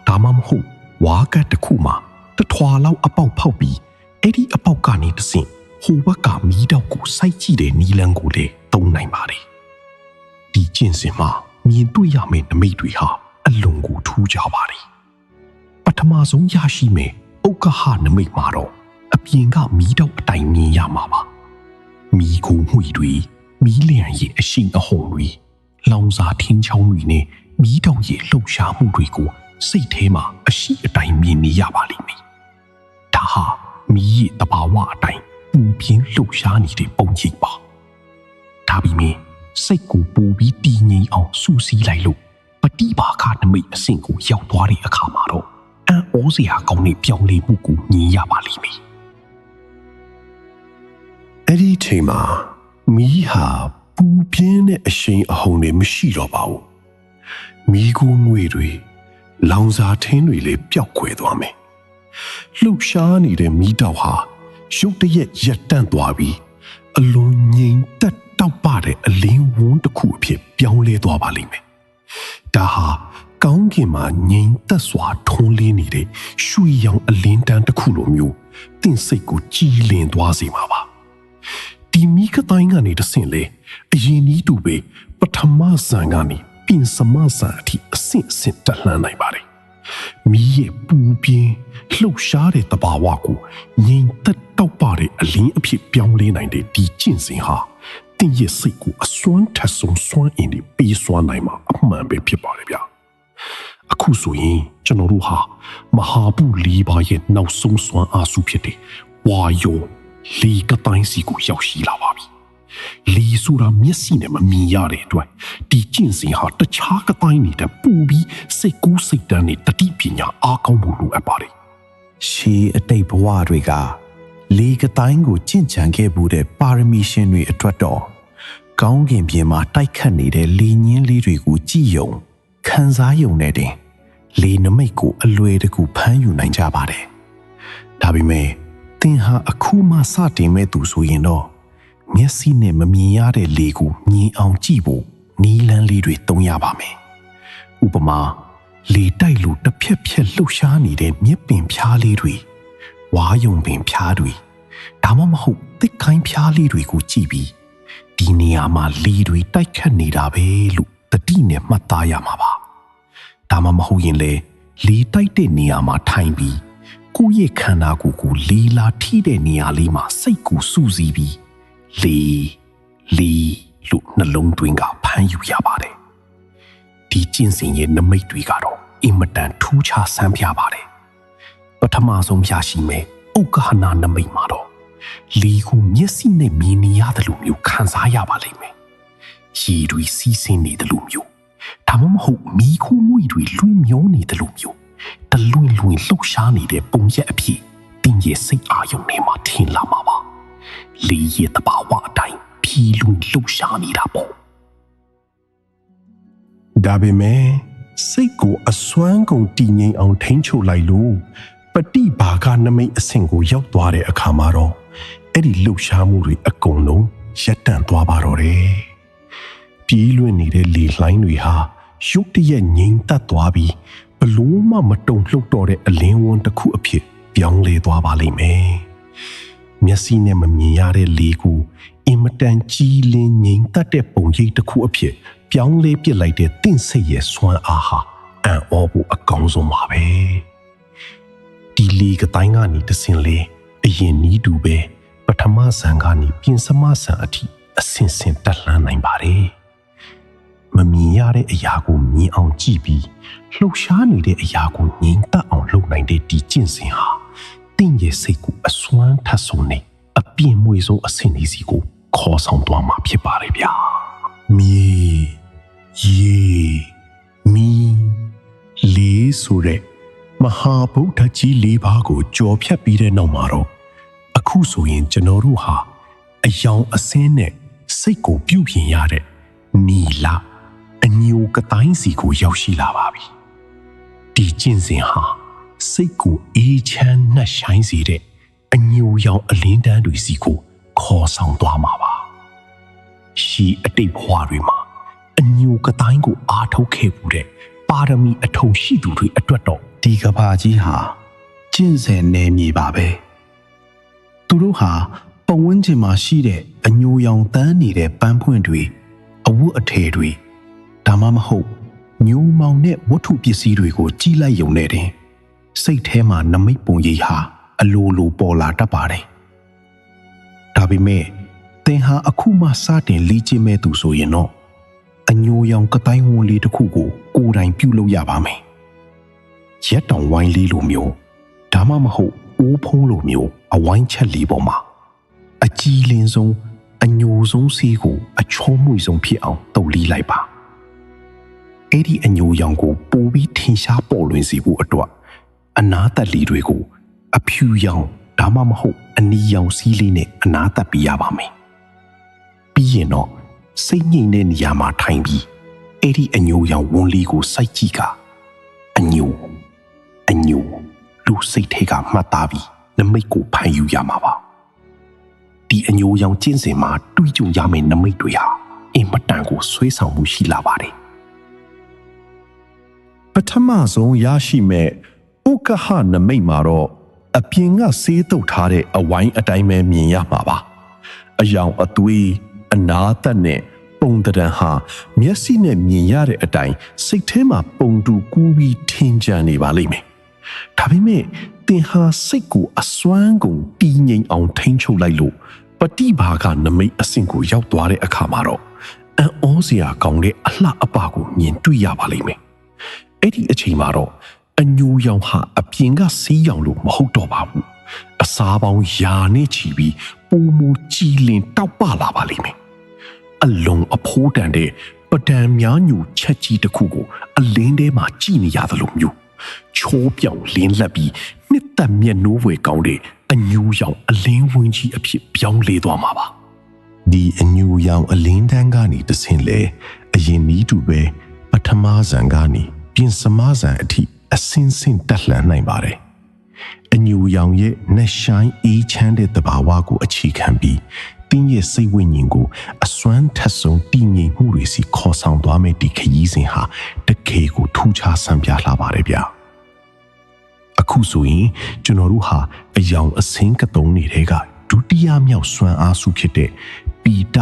ဒါမှမဟုတ်ဝါကတ်တစ်ခုမှာတထွာလောက်အပေါက်ဖောက်ပြီးအဲ့ဒီအပေါက်ကနေတဆင့်ဟိုဘက်ကမီးတောက်ကိုစိုက်ကြည့်တဲ့နီလန်းကိုလည်းသုံးနိုင်ပါတယ်ဒီကျင့်စဉ်မှာမြင်တွေ့ရမယ့်နမိတ်တွေဟာအလွန်ကိုထူးခြားပါတယ်ပထမဆုံးရရှိမယ့်ဥက္ကဟနမိတ်မှာတော့အပြင်ကမီးတောက်အတိုင်းမြင်ရမှာပါမီးခိုးမှွေတွေမီးလျံရဲ့အရှိန်အဟုန်တွေလောင်စာထင်းချောင်းတွေနဲ့မီးတောက်ရဲ့လှုပ်ရှားမှုတွေကိုစိတ်ထဲမှာအရှိအတိုင်းမြင်နေရပါလိမ့်မယ်ဒါဟာမီးရဲ့တဘာဝအတိုင်းပူပြင်းလှုပ်ရှားနေတဲ့ပုံရိပ်ပါဒါပေမဲ့စိတ်ကိုပူပြီးတည်ငြိမ်အောင်စူးစီးလိုက်လို့ပฏิဘာခနမိတ်အဆင့်ကိုရောက်သွားတဲ့အခါမှာတော့အံ့ဩစရာကောင်းတဲ့ပြောင်းလဲမှုကိုမြင်ရပါလိမ့်မယ်အဲ့ဒီချိန်မှာမီးဟာပူပြင်းတဲ့အရှိန်အဟုန်တွေမရှိတော့ပါဘူးမီးခိုးငွေတွေလောင်စာထင်းတွေလည်းပျောက်ကွယ်သွားမယ်လှုပ်ရှားနေတဲ့မီးတောက်ဟာရုတ်တရက်ရပ်တန့်သွားပြီးအလွန်ငြိမ်သက် တောက်ပတဲ့အလင်းဝန်းတစ်ခုအဖြစ်ပြောင်းလဲသွားပါလိမ့်မယ်။ဒါဟာကောင်းကင်မှာငြိမ်သက်စွာထွန်းလင်းနေတဲ့ရွှေရောင်အလင်းတန်းတစ်ခုလိုမျိုးတင့်စိတ်ကိုကြည်လင်သွားစေမှာပါ။ဒီမိခတိုင်းကနေတဆင့်လေအရင်ဤတူပဲပထမဇန်ကနေပြင်စမဇန်အထိအဆင့်ဆင့်တက်လှမ်းနိုင်ပါတယ်။မိရဲ့ပူပြင်းလှုပ်ရှားတဲ့တဘာဝကိုငြိမ်သက်တောက်ပတဲ့အလင်းအဖြစ်ပြောင်းလဲနိုင်တဲ့ဒီကျင့်စဉ်ဟာတင့်ရဲ့စိတ်ကိုအစွမ်းထက်ဆုံးစွမ်းအင်တွေပေးစွမ်းနိုင်မှာအမှန်ပဲဖြစ်ပါတယ်ဗျာ။အခုဆိုရင်ကျွန်တော်တို့ဟာမဟာဗုလေးပါးရဲ့နောက်ဆုံးစွမ်းအားစုဖြစ်တဲ့ဝါယောလီကတိုင်းစီကိုရောက်ရှိလာပါပြီ။လီဆိုတာမျက်စိနဲ့မမြင်ရတဲ့အတွက်ဒီကျင့်စဉ်ဟာတခြားကတိုင်းနေတဲ့ပူပြီးစိတ်ကူးစိတ်တန်းနဲ့တတိပညာအားကောင်းဖို့လိုအပ်ပါတယ်။ရှေးအတိတ်ဘဝတွေကလေကတိုင်းကိုကျင့်ကြံခဲ့မှုတဲ့ပါရမီရှင်တွေအတွက်တော့ကောင်းကင်ပြင်မှာတိုက်ခတ်နေတဲ့လေညင်းလေးတွေကိုကြည့်ယုံခံစားယုံနဲ့တင်လေနမိတ်ကိုအလွယ်တကူဖမ်းယူနိုင်ကြပါတယ်။ဒါပေမဲ့သင်ဟာအခုမှစတင်မဲ့သူဆိုရင်တော့မျက်စိနဲ့မမြင်ရတဲ့လေကိုမြင်အောင်ကြည့်ဖို့နီးလန်းလေးတွေသုံးရပါမယ်။ဥပမာလေတိုက်လို့တစ်ဖြက်ဖြက်လှုပ်ရှားနေတဲ့မြက်ပင်ဖြားလေးတွေဝါယုံပင်ဖြားတွေဒါမှမဟုတ်သစ်ခိုင်းဖြားလေးတွေကိုကြည့်ပြီးဒီနေရာမှာလေတွေတိုက်ခတ်နေတာပဲလို့တတိနဲ့မှတ်သားရမှာပါဒါမှမဟုတ်ရင်လေလေတိုက်တဲ့နေရာမှာထိုင်ပြီးကိုယ့်ရဲ့ခန္ဓာကိုယ်ကိုလေလာထိတဲ့နေရာလေးမှာစိတ်ကိုစူးစီးပြီးလေလို့နှလုံးသွင်းကဖမ်းယူရပါတယ်ဒီကျင့်စဉ်ရဲ့နမိတ်တွေကတော့အင်မတန်ထူးခြားဆန်းပြပါတယ်ပထမဆုံးရရှိမယ်ဥက္ကဟနာနမိတ်မှာတော့လေကိုမျက်စိနဲ့မြင်နေရတယ်လို့မျိုးခံစားရပါလိမ့်မယ်ရေတွေစီးဆင်းနေတယ်လို့မျိုးဒါမှမဟုတ်မီးခိုးမွေတွေလွင်မျောနေတယ်လို့မျိုးတလွင်လှုပ်ရှားနေတဲ့ပုံရက်အဖြစ်တင်းရဲ့စိတ်အာရုံထဲမှာထင်လာမှာပါလေရဲ့တဘာဝအတိုင်းဖြီးလွင်လှုပ်ရှားနေတာပေါ့ဒါပေမဲ့စိတ်ကိုအစွမ်းကုန်တည်ငြိမ်အောင်ထိန်းချုပ်လိုက်လို့ပฏิဘာဂနမိတ်အဆင့်ကိုရောက်သွားတဲ့အခါမှာတော့အဲ့ဒီလှုပ်ရှားမှုတွေအကုန်လုံးရပ်တန့်သွားပါတော့တယ်ပြေးလွင့်နေတဲ့လေလှိုင်းတွေဟာရုတ်တရက်ငြိမ်သက်သွားပြီးဘလို့မှမတုံ့လှုပ်တော့တဲ့အလင်းဝန်းတစ်ခုအဖြစ်ပြောင်းလဲသွားပါလိမ့်မယ်မျက်စိနဲ့မမြင်ရတဲ့လေကိုအင်မတန်ကြီးလင်းငြိမ်သက်တဲ့ပုံရိပ်တစ်ခုအဖြစ်ပြောင်းလဲပစ်လိုက်တဲ့တင့်စိတ်ရဲ့စွမ်းအားဟာအံ့ဩဖို့အကောင်းဆုံးပါပဲဒီလေကတိုင်းကနေတဆင်လေအရင်နီးတူပဲပထမဇန်ကနေပြင်စမဇန်အထိအဆင့်ဆင့်တက်လှမ်းနိုင်ပါတယ်မမြင်ရတဲ့အရာကိုမြင်အောင်ကြည့်ပြီးလှုပ်ရှားနေတဲ့အရာကိုငြိမ်သက်အောင်လုပ်နိုင်တဲ့ဒီကျင့်စဉ်ဟာတင့်ရဲ့စိတ်ကိုအစွမ်းထက်ဆုံးနေအပြင်းမွေဆုံးအဆင့်လေးစီကိုခေါ်ဆောင်သွားမှာဖြစ်ပါတယ်ဗျာမြေရေမီလေးဆိုတဲ့မဟာဗုဒ္ဓကြီး၄ပါးကိုကြော်ဖြတ်ပြီးတဲ့နောက်မှာတော့အခုဆိုရင်ကျွန်တော်တို့ဟာအယောင်အစင်းနဲ့စိတ်ကိုပြုပြင်ရတဲ့နီလာအညိုကတိုင်းစီကိုရောက်ရှိလာပါပြီဒီကျင့်စဉ်ဟာစိတ်ကိုအေးချမ်းနှက်ဆိုင်စေတဲ့အညိုရောင်အလင်းတန်းတွေစီကိုခေါ်ဆောင်သွားမှာပါရှီအတိတ်ဘဝတွေမှာအညိုကတိုင်းကိုအားထုတ်ခဲ့မှုတဲ့ပါရမီအထုံရှိသူတွေအတွက်တော့ဒီကဘာကြီးဟာကျင့်စဉ်နေမည်ပါပဲသူတို့ဟာပတ်ဝန်းကျင်မှာရှိတဲ့အညိုရောင်တန်းနေတဲ့ပန်းပွင့်တွေအဝတ်အထည်တွေဒါမှမဟုတ်ညိုမောင်တဲ့ဝတ္ထုပစ္စည်းတွေကိုကြီးလိုက်ရုံနဲ့တင်စိတ်ထဲမှာနမိတ်ပုံရိပ်ဟာအလိုလိုပေါ်လာတတ်ပါတယ်ဒါပေမဲ့သင်ဟာအခုမှစတင်လေ့ကျင့်မဲ့သူဆိုရင်တော့အညိုရောင်ကတိုင်းဝန်းလေးတစ်ခုကိုကိုယ်တိုင်ပြုလုပ်ရပါမယ်ရက်တောင်ဝိုင်းလေးလိုမျိုးဒါမှမဟုတ်အိုးဖုံးလိုမျိုးအဝိုင်းချက်လေးပေါ်မှာအကြီးလင်းဆုံးအညိုဆုံးဆေးကိုအချောမွေဆုံးဖြစ်အောင်တုပ်လီလိုက်ပါအဲ့ဒီအညိုရောင်ကိုပိုပြီးထင်ရှားပေါ်လွင်စေဖို့အတွက်အနားသက်လီတွေကိုအဖြူရောင်ဒါမှမဟုတ်အနီရောင်စီးလေးနဲ့အနားသက်ပြရပါမယ်ပြီးရင်တော့စိတ်ငြိမ်တဲ့နေရာမှာထိုင်ပြီးအဲ့ဒီအညိုရောင်ဝန်းလေးကိုစိုက်ကြည့်ကအညိုလူစိတ်ထဲကမှတ်သားပြီးနမိတ်ကိုဖန်ယူရမှာပါ ဒီအညိုရောင်ကျင်းစင်မှာတွေးကြုံရမယ့်နမိတ်တွေဟာအင်မတန်ကိုဆွဲဆောင်မှုရှိလာပါတယ်ပထမဆုံးရရှိမဲ့ဥက္ကဟနမိတ်မှာတော့အပြင်ကဆေးတုပ်ထားတဲ့အဝိုင်းအတိုင်းပဲမြင်ရမှာပါအယောင်အသွေးအနာသက်နဲ့ပုံတရံဟာမျက်စိနဲ့မြင်ရတဲ့အတိုင်းစိတ်ထဲမှာပုံတူကူးပြီးထင်ကြံနေပါလိမ့်မယ်ဒါပေမဲ့သင်ဟာစိတ်ကိုအစွမ်းကုန်တည်ငြိမ်အောင်ထိန်းချုပ်လိုက်လို့ပฏิဘာကနမိတ်အဆင့်ကိုရောက်သွားတဲ့အခါမှာတော့အံ့ဩစရာကောင်းတဲ့အလှအပကိုမြင်တွေ့ရပါလိမ့်မယ်အဲ့ဒီအချိန်မှာတော့အညိုရောင်ဟာအပြင်ကဆေးရောင်လို့မဟုတ်တော့ပါဘူးအစားပေါင်းယာနဲ့ချီပြီးပုံမူကြည်လင်တောက်ပလာပါလိမ့်မယ်အလုံးအဖိုးတန်တဲ့ပဒံများညူချက်ကြီးတစ်ခုကိုအလင်းထဲမှာကြည်နေရသလိုမျိုးချိုးပြောင်လင်းလက်ပြီးနှစ်သက်မျက်နှိုးဝယ်ကောင်းတဲ့အညူရောင်အလင်းဝင်းကြီးအဖြစ်ပြောင်းလဲသွားမှာပါဒီအညူရောင်အလင်းတန်းကနေတဆင့်လေအရင်နီးတူပဲပထမဇန်ကနေပြင်စမဇန်အထိအစင်းစင်းတက်လှမ်းနိုင်ပါတယ်အညူရောင်ရဲ့နှဆိုင်အေးချမ်းတဲ့သဘာဝကိုအခြေခံပြီးတင်းရဲ့စိတ်ဝိညာဉ်ကိုအစွမ်းထက်ဆုံးတည်ငြိမ်မှုတွေစီခေါ်ဆောင်သွားမယ့်ဒီခရီးစဉ်ဟာတကယ်ကိုထူးခြားဆန်းပြလှပါတယ်ဗျာအခုဆိုရင်ကျွန်တော်တို့ဟာအယောင်အစင်းကတုံးနေတဲ့ကဒုတိယမြောက်စွမ်းအားစုဖြစ်တဲ့ပီတ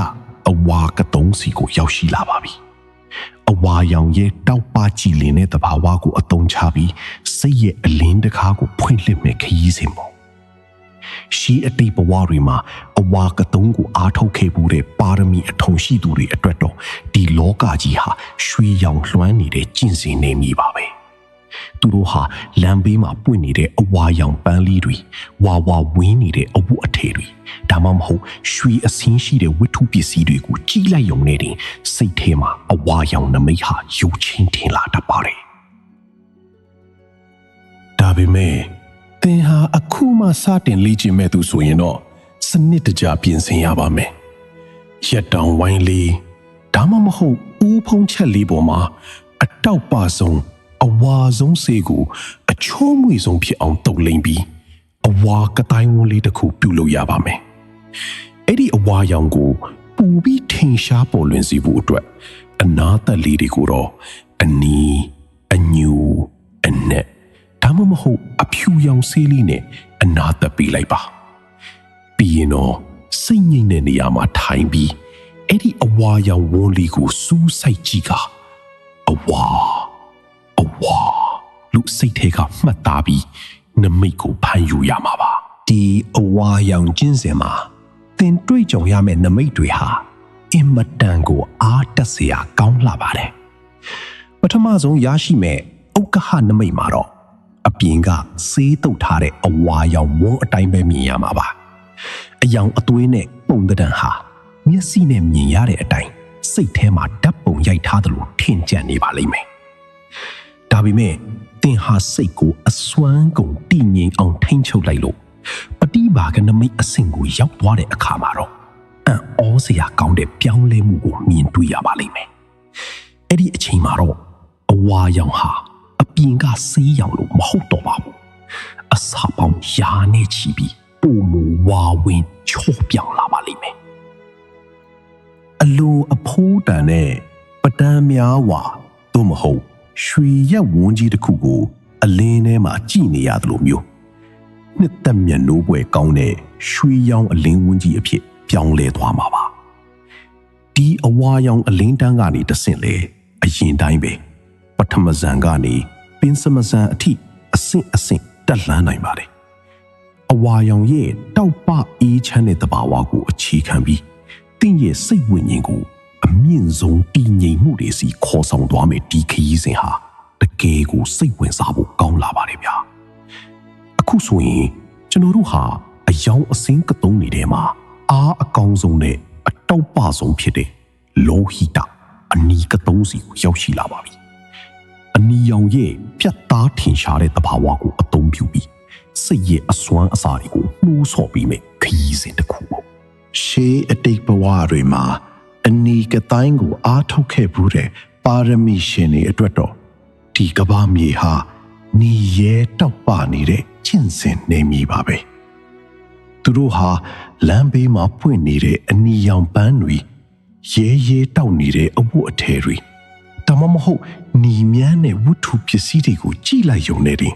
အဝါကတုံးစီကိုရောက်ရှိလာပါပြီအဝါရောင်ရဲ့တောက်ပကြည်လင်တဲ့သဘာဝကိုအသုံးချပြီးစိတ်ရဲ့အလင်းတကားကိုဖွင့်လှစ်မဲ့ခရီးစဉ်ပေါ့ရှီအတိတ်ဘဝတွေမှာအဝါကတုံးကိုအားထုတ်ခဲ့မှုတဲ့ပါရမီအထုံရှိသူတွေအတွက်တော့ဒီလောကကြီးဟာရွှေရောင်လွှမ်းနေတဲ့ကျင့်စဉ်နေမိပါပဲသူတို့ဟာလမ်းဘေးမှာပွင့်နေတဲ့အဝါရောင်ပန်းလီတွေဝါဝါဝင်းနေတဲ့အဝတ်အထည်တွေဒါမှမဟုတ်ရွှေအစင်းရှိတဲ့ဝတ္ထုပစ္စည်းတွေကိုကြီးလိုက်ရုံနဲ့တင်စိတ်ထဲမှာအဝါရောင်နမိတ်ဟာရုပ်ချင်းထင်လာတတ်ပါတယ်ဒါပေမဲ့သင်ဟာအခုမှစတင်လေ့ကျင့်မဲ့သူဆိုရင်တော့စနစ်တကျပြင်ဆင်ရပါမယ်ရက်တောင်ဝိုင်းလေးဒါမှမဟုတ်ဦးဖုံးချက်လေးပေါ်မှာအတောက်ပဆုံးအဝါဆုံးစေကိုအချိုးမွေဆုံးဖြစ်အောင်တုပ်လိမ့်ပြီးအဝါကတိုင်းဝန်းလေးတစ်ခုပြုလုပ်ရပါမယ်အဲ့ဒီအဝါရောင်ကိုပူပြီးထင်ရှားပေါ်လွင်စေဖို့အတွက်အနာသက်လေးတွေကိုတော့အနီးအညူအနက်ဒါမှမဟုတ်အဖြူရောင်ဆေးလေးနဲ့အနာသက်ပေးလိုက်ပါပြီးရင်တော့စိတ်ငြိမ်တဲ့နေရာမှာထိုင်ပြီးအဲ့ဒီအဝါရောင်ဝန်းလေးကိုစူးစိုက်ကြည့်ကအဝါလူစိတ်ထဲကမှတ်သားပြီးနမိတ်ကိုဖန်ယူရမှာပါဒီအဝါရောင်ကျင်းစင်မှာသင်တွေ့ကြုံရမယ့်နမိတ်တွေဟာအင်မတန်ကိုအားတက်စရာကောင်းလာပါတယ်ပထမဆုံးရရှိမဲ့ဥက္ကဟနမိတ်မှာတော့အပြင်ကဆေးတုပ်ထားတဲ့အဝါရောင်ဝန်းအတိုင်းပဲမြင်ရမှာပါအယောင်အသွေးနဲ့ပုံတံဟာမျက်စိနဲ့မြင်ရတဲ့အတိုင်းစိတ်ထဲမှာဓာတ်ပုံရိုက်ထားသလိုထင်ကြံနေပါလိမ့်မယ်ဒါပေမဲ့သင်ဟာစိတ်ကိုအစွမ်းကုန်တည်ငြိမ်အောင်ထိန်းချုပ်လိုက်လို့ပฏิဘာကနမိတ်အဆင့်ကိုရောက်သွားတဲ့အခါမှာတော့အံ့ဩစရာကောင်းတဲ့ပြောင်းလဲမှုကိုမြင်တွေ့ရပါလိမ့်မယ်အဲ့ဒီအချိန်မှာတော့အဝါရောင်ဟာအပြင်ကဆေးရောင်လို့မဟုတ်တော့ပါဘူးအစာပေါင်းယာနဲ့ချီပြီးပုံမူဝါဝင်ချိုးပြောင်းလာပါလိမ့်မယ်အလိုအဖိုးတန်နဲ့ပဒံများဝါသို့မဟုတ်ရွှေရက်ဝန်းကြီးတစ်ခုကိုအလင်းထဲမှာကြည်နေရတယ်လို့မျိုးနှစ်သက်မျက်နှိုးပွဲကောင်းတဲ့ရွှေရောင်အလင်းဝန်းကြီးအဖြစ်ပြောင်းလဲသွားမှာပါဒီအဝါရောင်အလင်းတန်းကနေတဆင့်လေအရင်တိုင်းပဲပထမဇန်ကနေပင်စမဇန်အထိအဆင့်အဆင့်တက်လှမ်းနိုင်ပါတယ်အဝါရောင်ရဲ့တောက်ပအေးချမ်းတဲ့သဘာဝကိုအခြေခံပြီးတင့်ရဲ့စိတ်ဝိညာဉ်ကိုအမြင့်ဆုံးတည်ငြိမ်မှုတွေစီခေါ်ဆောင်သွားမယ်ဒီခရီးစဉ်ဟာတကယ်ကိုစိတ်ဝင်စားဖို့ကောင်းလာပါတယ်ဗျာအခုဆိုရင်ကျွန်တော်တို့ဟာအယောင်အစင်းကတုံးနေတဲ့မှာအားအကောင်းဆုံးနဲ့အတောက်ပဆုံးဖြစ်တဲ့လောဟိတအနီကတုံးစီကိုရောက်ရှိလာပါပြီအနီရောင်ရဲ့ပြတ်သားထင်ရှားတဲ့သဘာဝကိုအသုံးပြုပြီးစိတ်ရဲ့အစွမ်းအစာတွေကိုနှိုးဆော်ပြီးမယ်ခရီးစဉ်တစ်ခုပေါ့ရှေးအတိတ်ဘဝတွေမှာအနီကတိုင်းကိုအားထုတ်ခဲ့ဘူးတဲ့ပါရမီရှင်တွေအတွက်တော့ဒီကဘာမြေဟာနီရဲတောက်ပနေတဲ့ကျင့်စဉ်နေမိပါပဲသူတို့ဟာ လမ်းဘေးမှာပွင့်နေတဲ့အနီရောင်ပန်းတွေရဲရဲတောက်နေတဲ့အဝတ်အထည်တွေဒါမှမဟုတ်နီမြန်းတဲ့ဝတ္ထုပစ္စည်းတွေကိုကြည့်လိုက်ရုံနဲ့တင်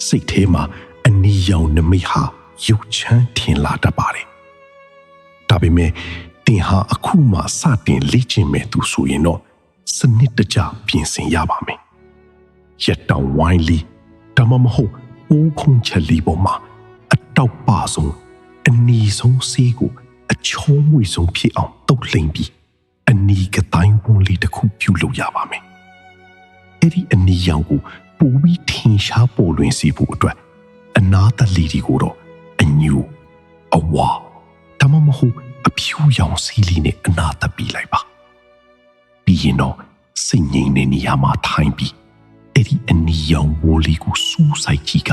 စိတ်ထဲမှာအနီရောင်နမိတ်ဟာရုပ်ချမ်းထင်လာတတ်ပါတယ်ဒါပေမဲ့တင်ဟာအခုမှစတင်လေ့ကျင့်မဲ့သူဆိုရင်တော့စနစ်တကျပြင်ဆင်ရပါမယ်ရက်တောင်ဝိုင်းလီဒါမှမဟုတ်အိုးခုံချက်လီပေါ်မှာအတောက်ပဆုံးအနီဆုံးဆေးကိုအချောမွေဆုံးဖြစ်အောင်တုပ်လှိမ့်ပြီးအနီကတိုင်းဝန်လေးတစ်ခုပြုလုပ်ရပါမယ်အဲ့ဒီအနီရောင်ကိုပူပြီးထင်ရှားပေါ်လွင်စေဖို့အတွက်အနာတလီတွေကိုတော့အညူအဝါဒါမှမဟုတ်အဖြူရောင်စီးလီနဲ့အနာတပီလိုက်ပါပြီးရင်တော့စိတ်ငြိမ်တဲ့နေရာမှာထိုင်ပြီးအဲ့ဒီအနီရောင်ဝိုးလေးကိုစူးစိုက်ကြည့်က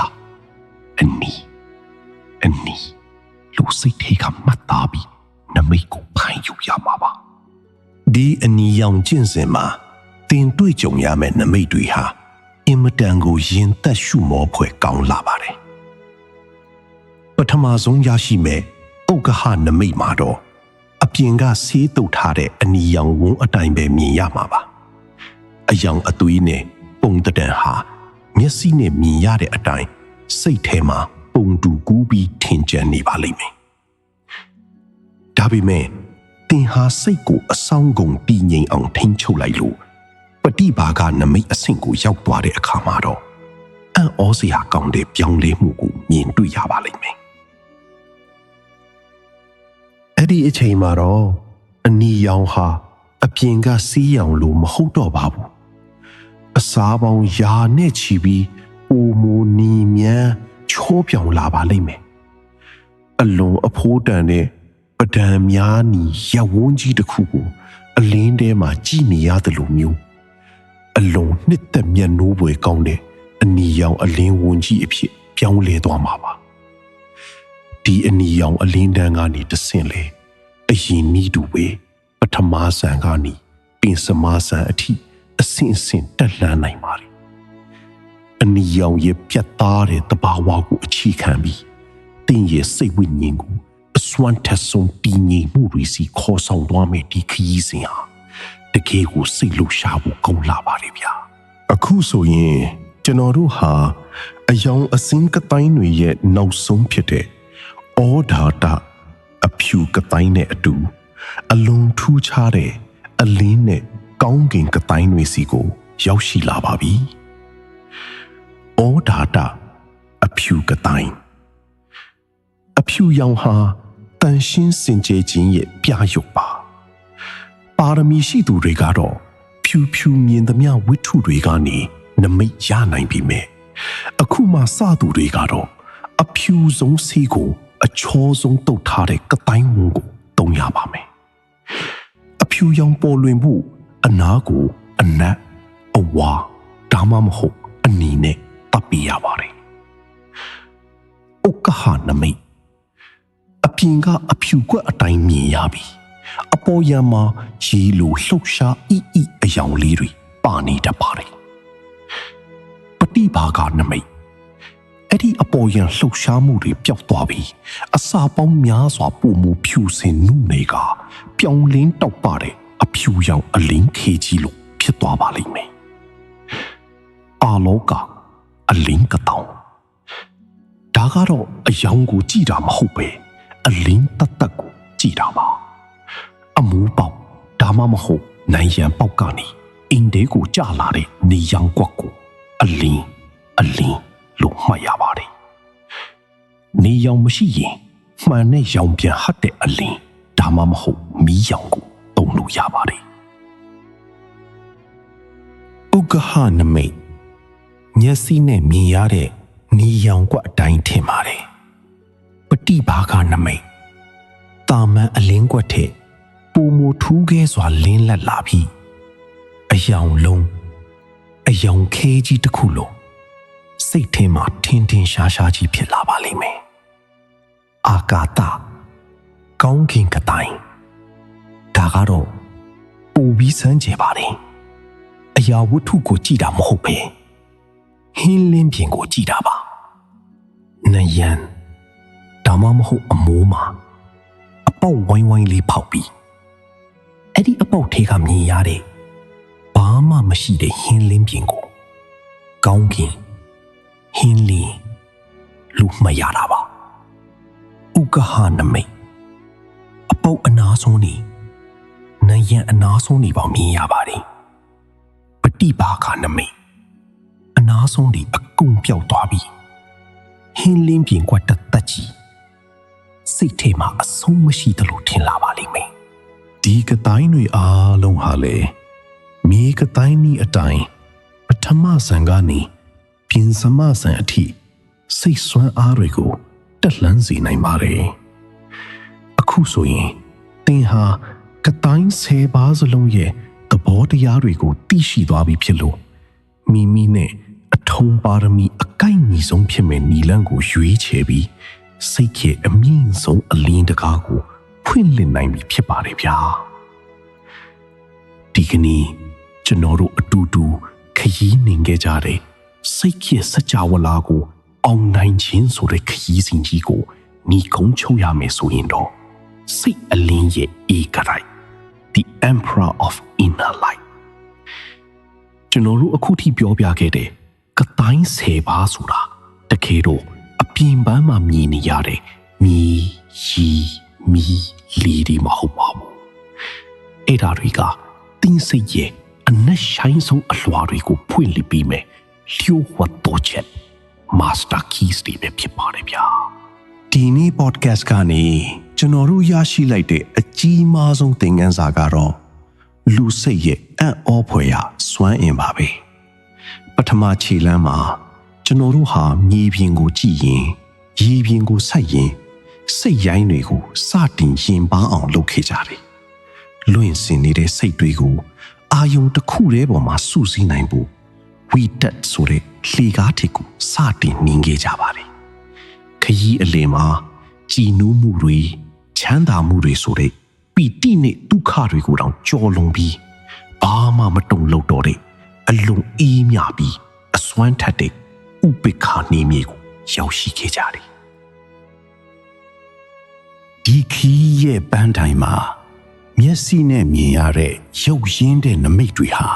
အနီလူစိတ်ထဲကမှတ်သားပြီးနမိတ်ကိုဖန်ယူရမှာပါဒီအနီရောင်ကျင့်စဉ်မှာတင်တွေ့ကြုံရမယ့်နမိတ်တွေဟာအင်မတန်ကိုရင်သက်ရှုမောဖွယ်ကောင်းလာပါတယ်ပထမဆုံးရရှိမဲ့ဥက္ကဟနမိတ်မှာတော့အပြင်ကဆေးတုပ်ထားတဲ့အနီရောင်ဝန်းအတိုင်းပဲမြင်ရမှာပါအယောင်အသွေးနဲ့ပုံတံဟာမျက်စိနဲ့မြင်ရတဲ့အတိုင်းစိတ်ထဲမှာပုံတူကူးပြီးထင်ကြံနေပါလိမ့်မယ်ဒါပေမဲ့တင်ဟာစိတ်ကိုအဆောင်ကုန်တည်ငြိမ်အောင်ထိန်းချုပ်လိုက်လို့ပฏิဘာကနမိတ်အဆင့်ကိုရောက်သွားတဲ့အခါမှာတော့အံ့ဩစရာကောင်းတဲ့ပြောင်းလဲမှုကိုမြင်တွေ့ရပါလိမ့်မယ်အဲ့ဒီအချိန်မှာတော့အနီရောင်ဟာအပြင်ကစီးရောင်လိုမဟုတ်တော့ပါဘူးအစားပေါင်းယာနဲ့ချီပြီးအိုမိုနီမြန်းချောပြောင်လာပါလိမ့်မယ်အလွန်အဖိုးတန်တဲ့ပဒံများနီရပ်ဝန်းကြီးတစ်ခုကိုအလင်းထဲမှာကြည့်နေရတယ်လို့မျိုးအလွန်နှစ်သက်မျက်နှိုးပွေကောင်းတဲ့အနီရောင်အလင်းဝန်းကြီးအဖြစ်ပြောင်းလဲသွားမှာပါဒီအနီရောင်အလင်းတန်းကနေတဆင့်လေအရင်နီးတူပဲပထမဆန်ကနေပင်စမဆန်အထိအဆင့်ဆင့်တက်လှမ်းနိုင်ပါတယ်အနီရောင်ရဲ့ပြတ်သားတဲ့တဘာဝကိုအခြေခံပြီးတင်းရဲ့စိတ်ဝိညာဉ်ကိုအစွမ်းထက်ဆုံးတည်ငြိမ်မှုတွေစီခေါ်ဆောင်သွားမယ်ဒီခရီးစဉ်ဟာတကယ်ကိုစိတ်လှုပ်ရှားဖို့ကောင်းလာပါတယ်ဗျာအခုဆိုရင်ကျွန်တော်တို့ဟာအယောင်အစင်းကတိုင်းတွေရဲ့နောက်ဆုံးဖြစ်တဲ့ဩဒါတအဖြူကတိုင်းနဲ့အတူအလွန်ထူးခြားတဲ့အလင်းနဲ့ကောင်းကင်ကတိုင်းတွေစီကိုရောက်ရှိလာပါပြီဩဒါတအဖြူကတိုင်းအဖြူရောင်ဟာတန်ရှင်းစင်ကြယ်ခြင်းရဲ့ပြရုပ်ပါပါရမီရှိသူတွေကတော့ဖြူဖြူမြင်သမျှဝိတ္ထုတွေကနေနမိတ်ရနိုင်ပြီမဲ့အခုမှစသူတွေကတော့အဖြူဆုံးစီးကိုအချောဆုံးတုတ်ထားတဲ့ကတိုင်းဝန်းကိုတုံးရပါမယ်အဖြူရောင်ပေါ်လွင်မှုအနာကိုအနက်အဝါဒါမှမဟုတ်အနီနဲ့တပ်ပြရပါတယ်ဥက္ကဟနမိတ်အပြင်ကအဖြူကွက်အတိုင်းမြင်ရပြီအပေါ်ယံမှာရေလိုလှုပ်ရှားအယောင်လေးတွေပါနေတတ်ပါတယ်ပฏิဘာကနမိတ်အဲ့ဒီအပေါ်ယံလှုပ်ရှားမှုတွေပျောက်သွားပြီးအစာပေါင်းများစွာပုံမူဖြူစင်နုနေကပြောင်းလင်းတောက်ပတဲ့အဖြူရောင်အလင်းခေကြီးလို့ဖြစ်သွားပါလိမ့်မယ်အာလောကအလင်းကတောင်ဒါကတော့အယောင်ကိုကြည့်တာမဟုတ်ပဲအလင်းတတ်ကိုကြည့်တာပါအမူပေါက်ဒါမှမဟုတ်နိုင်ရန်ပေါက်ကနေအင်းတဲကိုကျလာတဲ့နေရောင်ကွက်ကိုအလင်းလို့မှတ်ရပါတယ်နေရောင်မရှိရင်မှန်တဲ့ရောင်ပြန်ဟတ်တဲ့အလင်းဒါမှမဟုတ်မီးရောင်ကိုသုံးလို့ရပါတယ်ဥက္ကဟနမိတ်မျက်စိနဲ့မြင်ရတဲ့နေရောင်ကွက်အတိုင်းထင်ပါတယ်ပฏิဘာကနမိတ်တာမန်အလင်းကွက်ထက်ပုံမထူးခဲစွာလင်းလက်လာပြီးအယောင်လုံးအယောင်ခဲကြီးတစ်ခုလုံးစိတ်ထဲမှာထင်ထင်ရှားရှားကြီးဖြစ်လာပါလိမ့်မယ်အာကာသကောင်းကင်ကတိုင်းဒါကတော့ပူပြီးစမ်းကြပါတယ်အရာဝတ္ထုကိုကြည့်တာမဟုတ်ပဲဟင်းလင်းပြင်ကိုကြည့်တာပါနယံဒါမှမဟုတ်အမိုးမှာ ပေါက်ဝိုင်းဝိုင်းလေးဖောက်ပြီးအဲ့ဒီအပေါက်ထဲကမြင်ရတဲ့ဘာမှမရှိတဲ့ဟင်းလင်းပြင်ကိုကောင်းကင်ဟင်းလင်းလူမှတ်ရတာပါဥက္ကဟနမိတ်အပေါက်အနာဆုံးနေနယံအနာဆုံးနေပေါင်မြင်ရပါတယ်ပฏิဘာခနမိတ်အနာဆုံးနေအကုန်ပြောက်သွားပြီးဟင်းလင်းပြင်ကွက်တသက်ကြီးစိတ်ထဲမှာအဆုံးမရှိသလိုထင်လာပါလိမ့်မယ်ဒီကတိုင်းတွေအားလုံးဟာလေမြေကတိုင်းဤအတိုင်းပထမဆန်ကနေပြင်စမဆန်အထိစိတ်ဆွမ်းအားတွေကိုတက်လှမ်းစေနိုင်ပါတယ်အခုဆိုရင်သင်ဟာကတိုင်း10ပါးစလုံးရဲ့သဘောတရားတွေကိုသိရှိသွားပြီဖြစ်လို့မိမိနဲ့အထုံးပါရမီအကိုက်ညီဆုံးဖြစ်မဲ့နီလန်းကိုရွေးချယ်ပြီးစိတ်ရဲ့အမြင့်ဆုံးအလင်းတကားကိုဖွင့်လှစ်နိုင်ပြီဖြစ်ပါတယ်ဗျာဒီကနေ့ကျွန်တော်တို့အတူတူခရီးနှင်ခဲ့ကြတဲ့စိတ်ရဲ့စကြဝဠာကိုအောင်နိုင်ခြင်းဆိုတဲ့ခရီးစဉ်ကြီးကိုညီကုန်းချုပ်ရမယ်ဆိုရင်တော့စိတ်အလင်းရဲ့ဧကရိုက် The Emperor of Inner Light ကျွန်တော်တို့အခုထိပြောပြခဲ့တဲ့ကတိုင်း10ပါးဆိုတာတကယ်တော့အပြင်ပန်းမှာမြင်နေရတဲ့မြေရီမီလီဒီမဟုတ်ပါဘူးအဲ့ဒါတွေကတင်းစိတ်ရဲ့အနက်ရှိုင်းဆုံးအလွှာတွေကိုဖွင့်လှစ်ပြီးမယ်လျှို့ဝှက်တော်ချက် Master Keys တွေပဲဖြစ်ပါတယ်ဗျာဒီနေ့ podcast ကနေကျွန်တော်တို့ရရှိလိုက်တဲ့အကြီးမားဆုံးသင်ခန်းစာကတော့လူစိတ်ရဲ့အံ့ဩဖွယ်ရာစွမ်းအင်ပါပဲပထမခြေလှမ်းမှာကျွန်တော်တို့ဟာမြေပြင်ကိုကြည့်ရင်ရေပြင်ကိုဆိုက်ရင်စိတ်ရိုင်းတွေကိုစတင်ရင်ပန်းအောင်လုပ်ခဲ့ကြတယ်လွင့်စင်နေတဲ့စိတ်တွေကိုအာယုံတစ်ခုတည်းပေါ်မှာစုစည်းနိုင်ဖို့ဝီတက်ဆိုတဲ့လှေကားထစ်ကိုစတင်နင်းခဲ့ကြပါတယ်ခရီးအလယ်မှာကြည်နူးမှုတွေချမ်းသာမှုတွေဆိုတဲ့ပီတိနဲ့ဒုက္ခတွေကိုတောင်ကြော်လွန်ပြီးဘာမှမတုံ့လောက်တော့တဲ့အလွန်အေးမြပြီးအစွမ်းထက်တဲ့ဥပိ္ပခာနေမြေကိုရောက်ရှိခဲ့ကြတယ်ဒီခီးရဲ့ပန်းတိုင်မှာမျက်စိနဲ့မြင်ရတဲ့ရုပ်ရင်းတဲ့နမိတ်တွေဟာ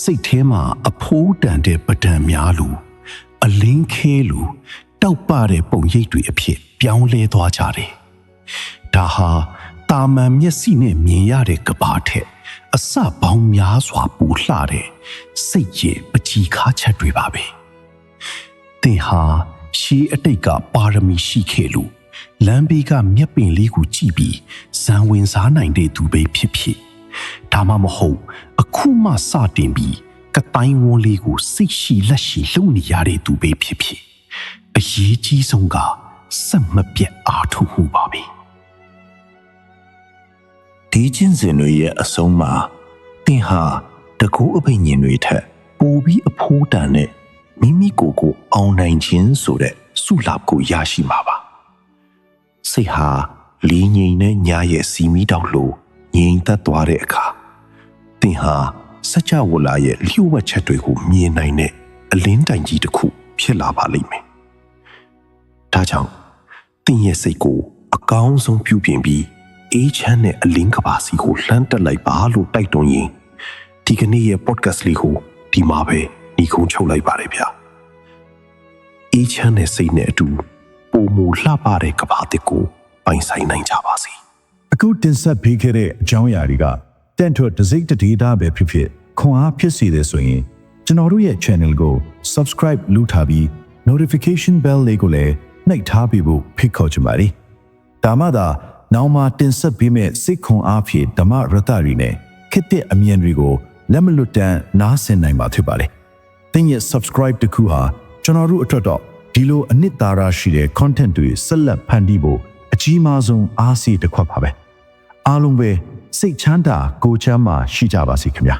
စိတ်ထဲမှာအဖိုးတန်တဲ့ပဒံများလိုအလင်းခဲလိုတောက်ပတဲ့ပုံရိပ်တွေအဖြစ်ပြောင်းလဲသွားကြတယ်။ဒါဟာတာမန်မျက်စိနဲ့မြင်ရတဲ့ကဘာထက်အစပေါင်းများစွာပိုလှတဲ့စိတ်ရဲ့ပကြီးခါချက်တွေပါပဲ။သင်ဟာရှေးအတိတ်ကပါရမီရှိခဲ့လို့လမ်းဘေးကမြက်ပင်လေးကိုကြည့်ပြီးဇံဝင်စားနိုင်တဲ့သူပဲဖြစ်ဖြစ်ဒါမှမဟုတ်အခုမှစတင်ပြီးကတိုင်းဝန်းလေးကိုစိတ်ရှိလက်ရှိလှုပ်နေရတဲ့သူပဲဖြစ်ဖြစ်အရေးကြီးဆုံးကစက်မပြတ်အားထုတ်မှုပါပဲဒီချင်းစင်တွေရဲ့အဆုံးမှာသင်ဟာတကူအပိညာဉ်တွေထက်ပိုပြီးအဖိုးတန်တဲ့မိမိကိုယ်ကိုအောင်နိုင်ခြင်းဆိုတဲ့ဆုလပ်ကိုရရှိမှာပါစိတ်ဟာလီငိန်နဲ့ညာရဲ့စီမီတောက်လိုငြိမ်သက်သွားတဲ့အခါသင်ဟာစัจ java လာရဲ့လျှို့ဝှက်ချက်တွေကိုမြင်နိုင်တဲ့အလင်းတိုင်ကြီးတစ်ခုဖြစ်လာပါလိမ့်မယ်။ဒါကြောင့်သင်ရဲ့စိတ်ကိုအကောင်းဆုံးပြုပြင်ပြီးအေးချမ်းတဲ့အလင်းကဘာစီကိုလှမ်းတက်လိုက်ပါလို့တိုက်တွန်းရင်းဒီကနေ့ရဲ့ podcast လေးကိုဒီမှာပဲညီကုန်းချုပ်လိုက်ပါတယ်ဗျာ။အေးချမ်းတဲ့စိတ်နဲ့အတူပုံမူလှပတဲ့ကဘာတစ်ကိုပိုင်ဆိုင်နိုင်ကြပါစေ။ အခုတင်ဆက်ပေးခဲ့တဲ့အကြောင်းအရာတွေကတင့်ထွတ်တစ်စိတ်တစ်ဒေတာပဲဖြစ်ဖြစ်ခွန်အားဖြစ်စေတယ်ဆိုရင်ကျွန်တော်တို့ရဲ့ channel ကို subscribe လုပ်ထားပြီး notification bell လေးကိုလည်းနှိပ်ထားပေးဖို့ဖိတ်ခေါ်ချင်ပါတယ်။ဒါမှသာနောက်မှတင်ဆက်ပေးမဲ့စိတ်ခွန်အားဖြင့်ဓမ္မရတ္တတွေနဲ့ခေတ်တဲ့အမြင်တွေကိုလက်မလွတ်တမ်းနားဆင်နိုင်မှာဖြစ်ပါတယ်။သင်ရဲ့ subscribe တခုဟာကျွန်တော်တို့အတွက်တော့ဒီလိုအနှစ်သာရရှိတဲ့ content တွေဆက်လက်ဖန်တီးဖို့အကြီးမားဆုံးအားစီးတစ်ခွက်ပါပဲအားလုံးပဲစိတ်ချမ်းသာကိုယ်ချမ်းသာရှိကြပါစေခင်ဗျာ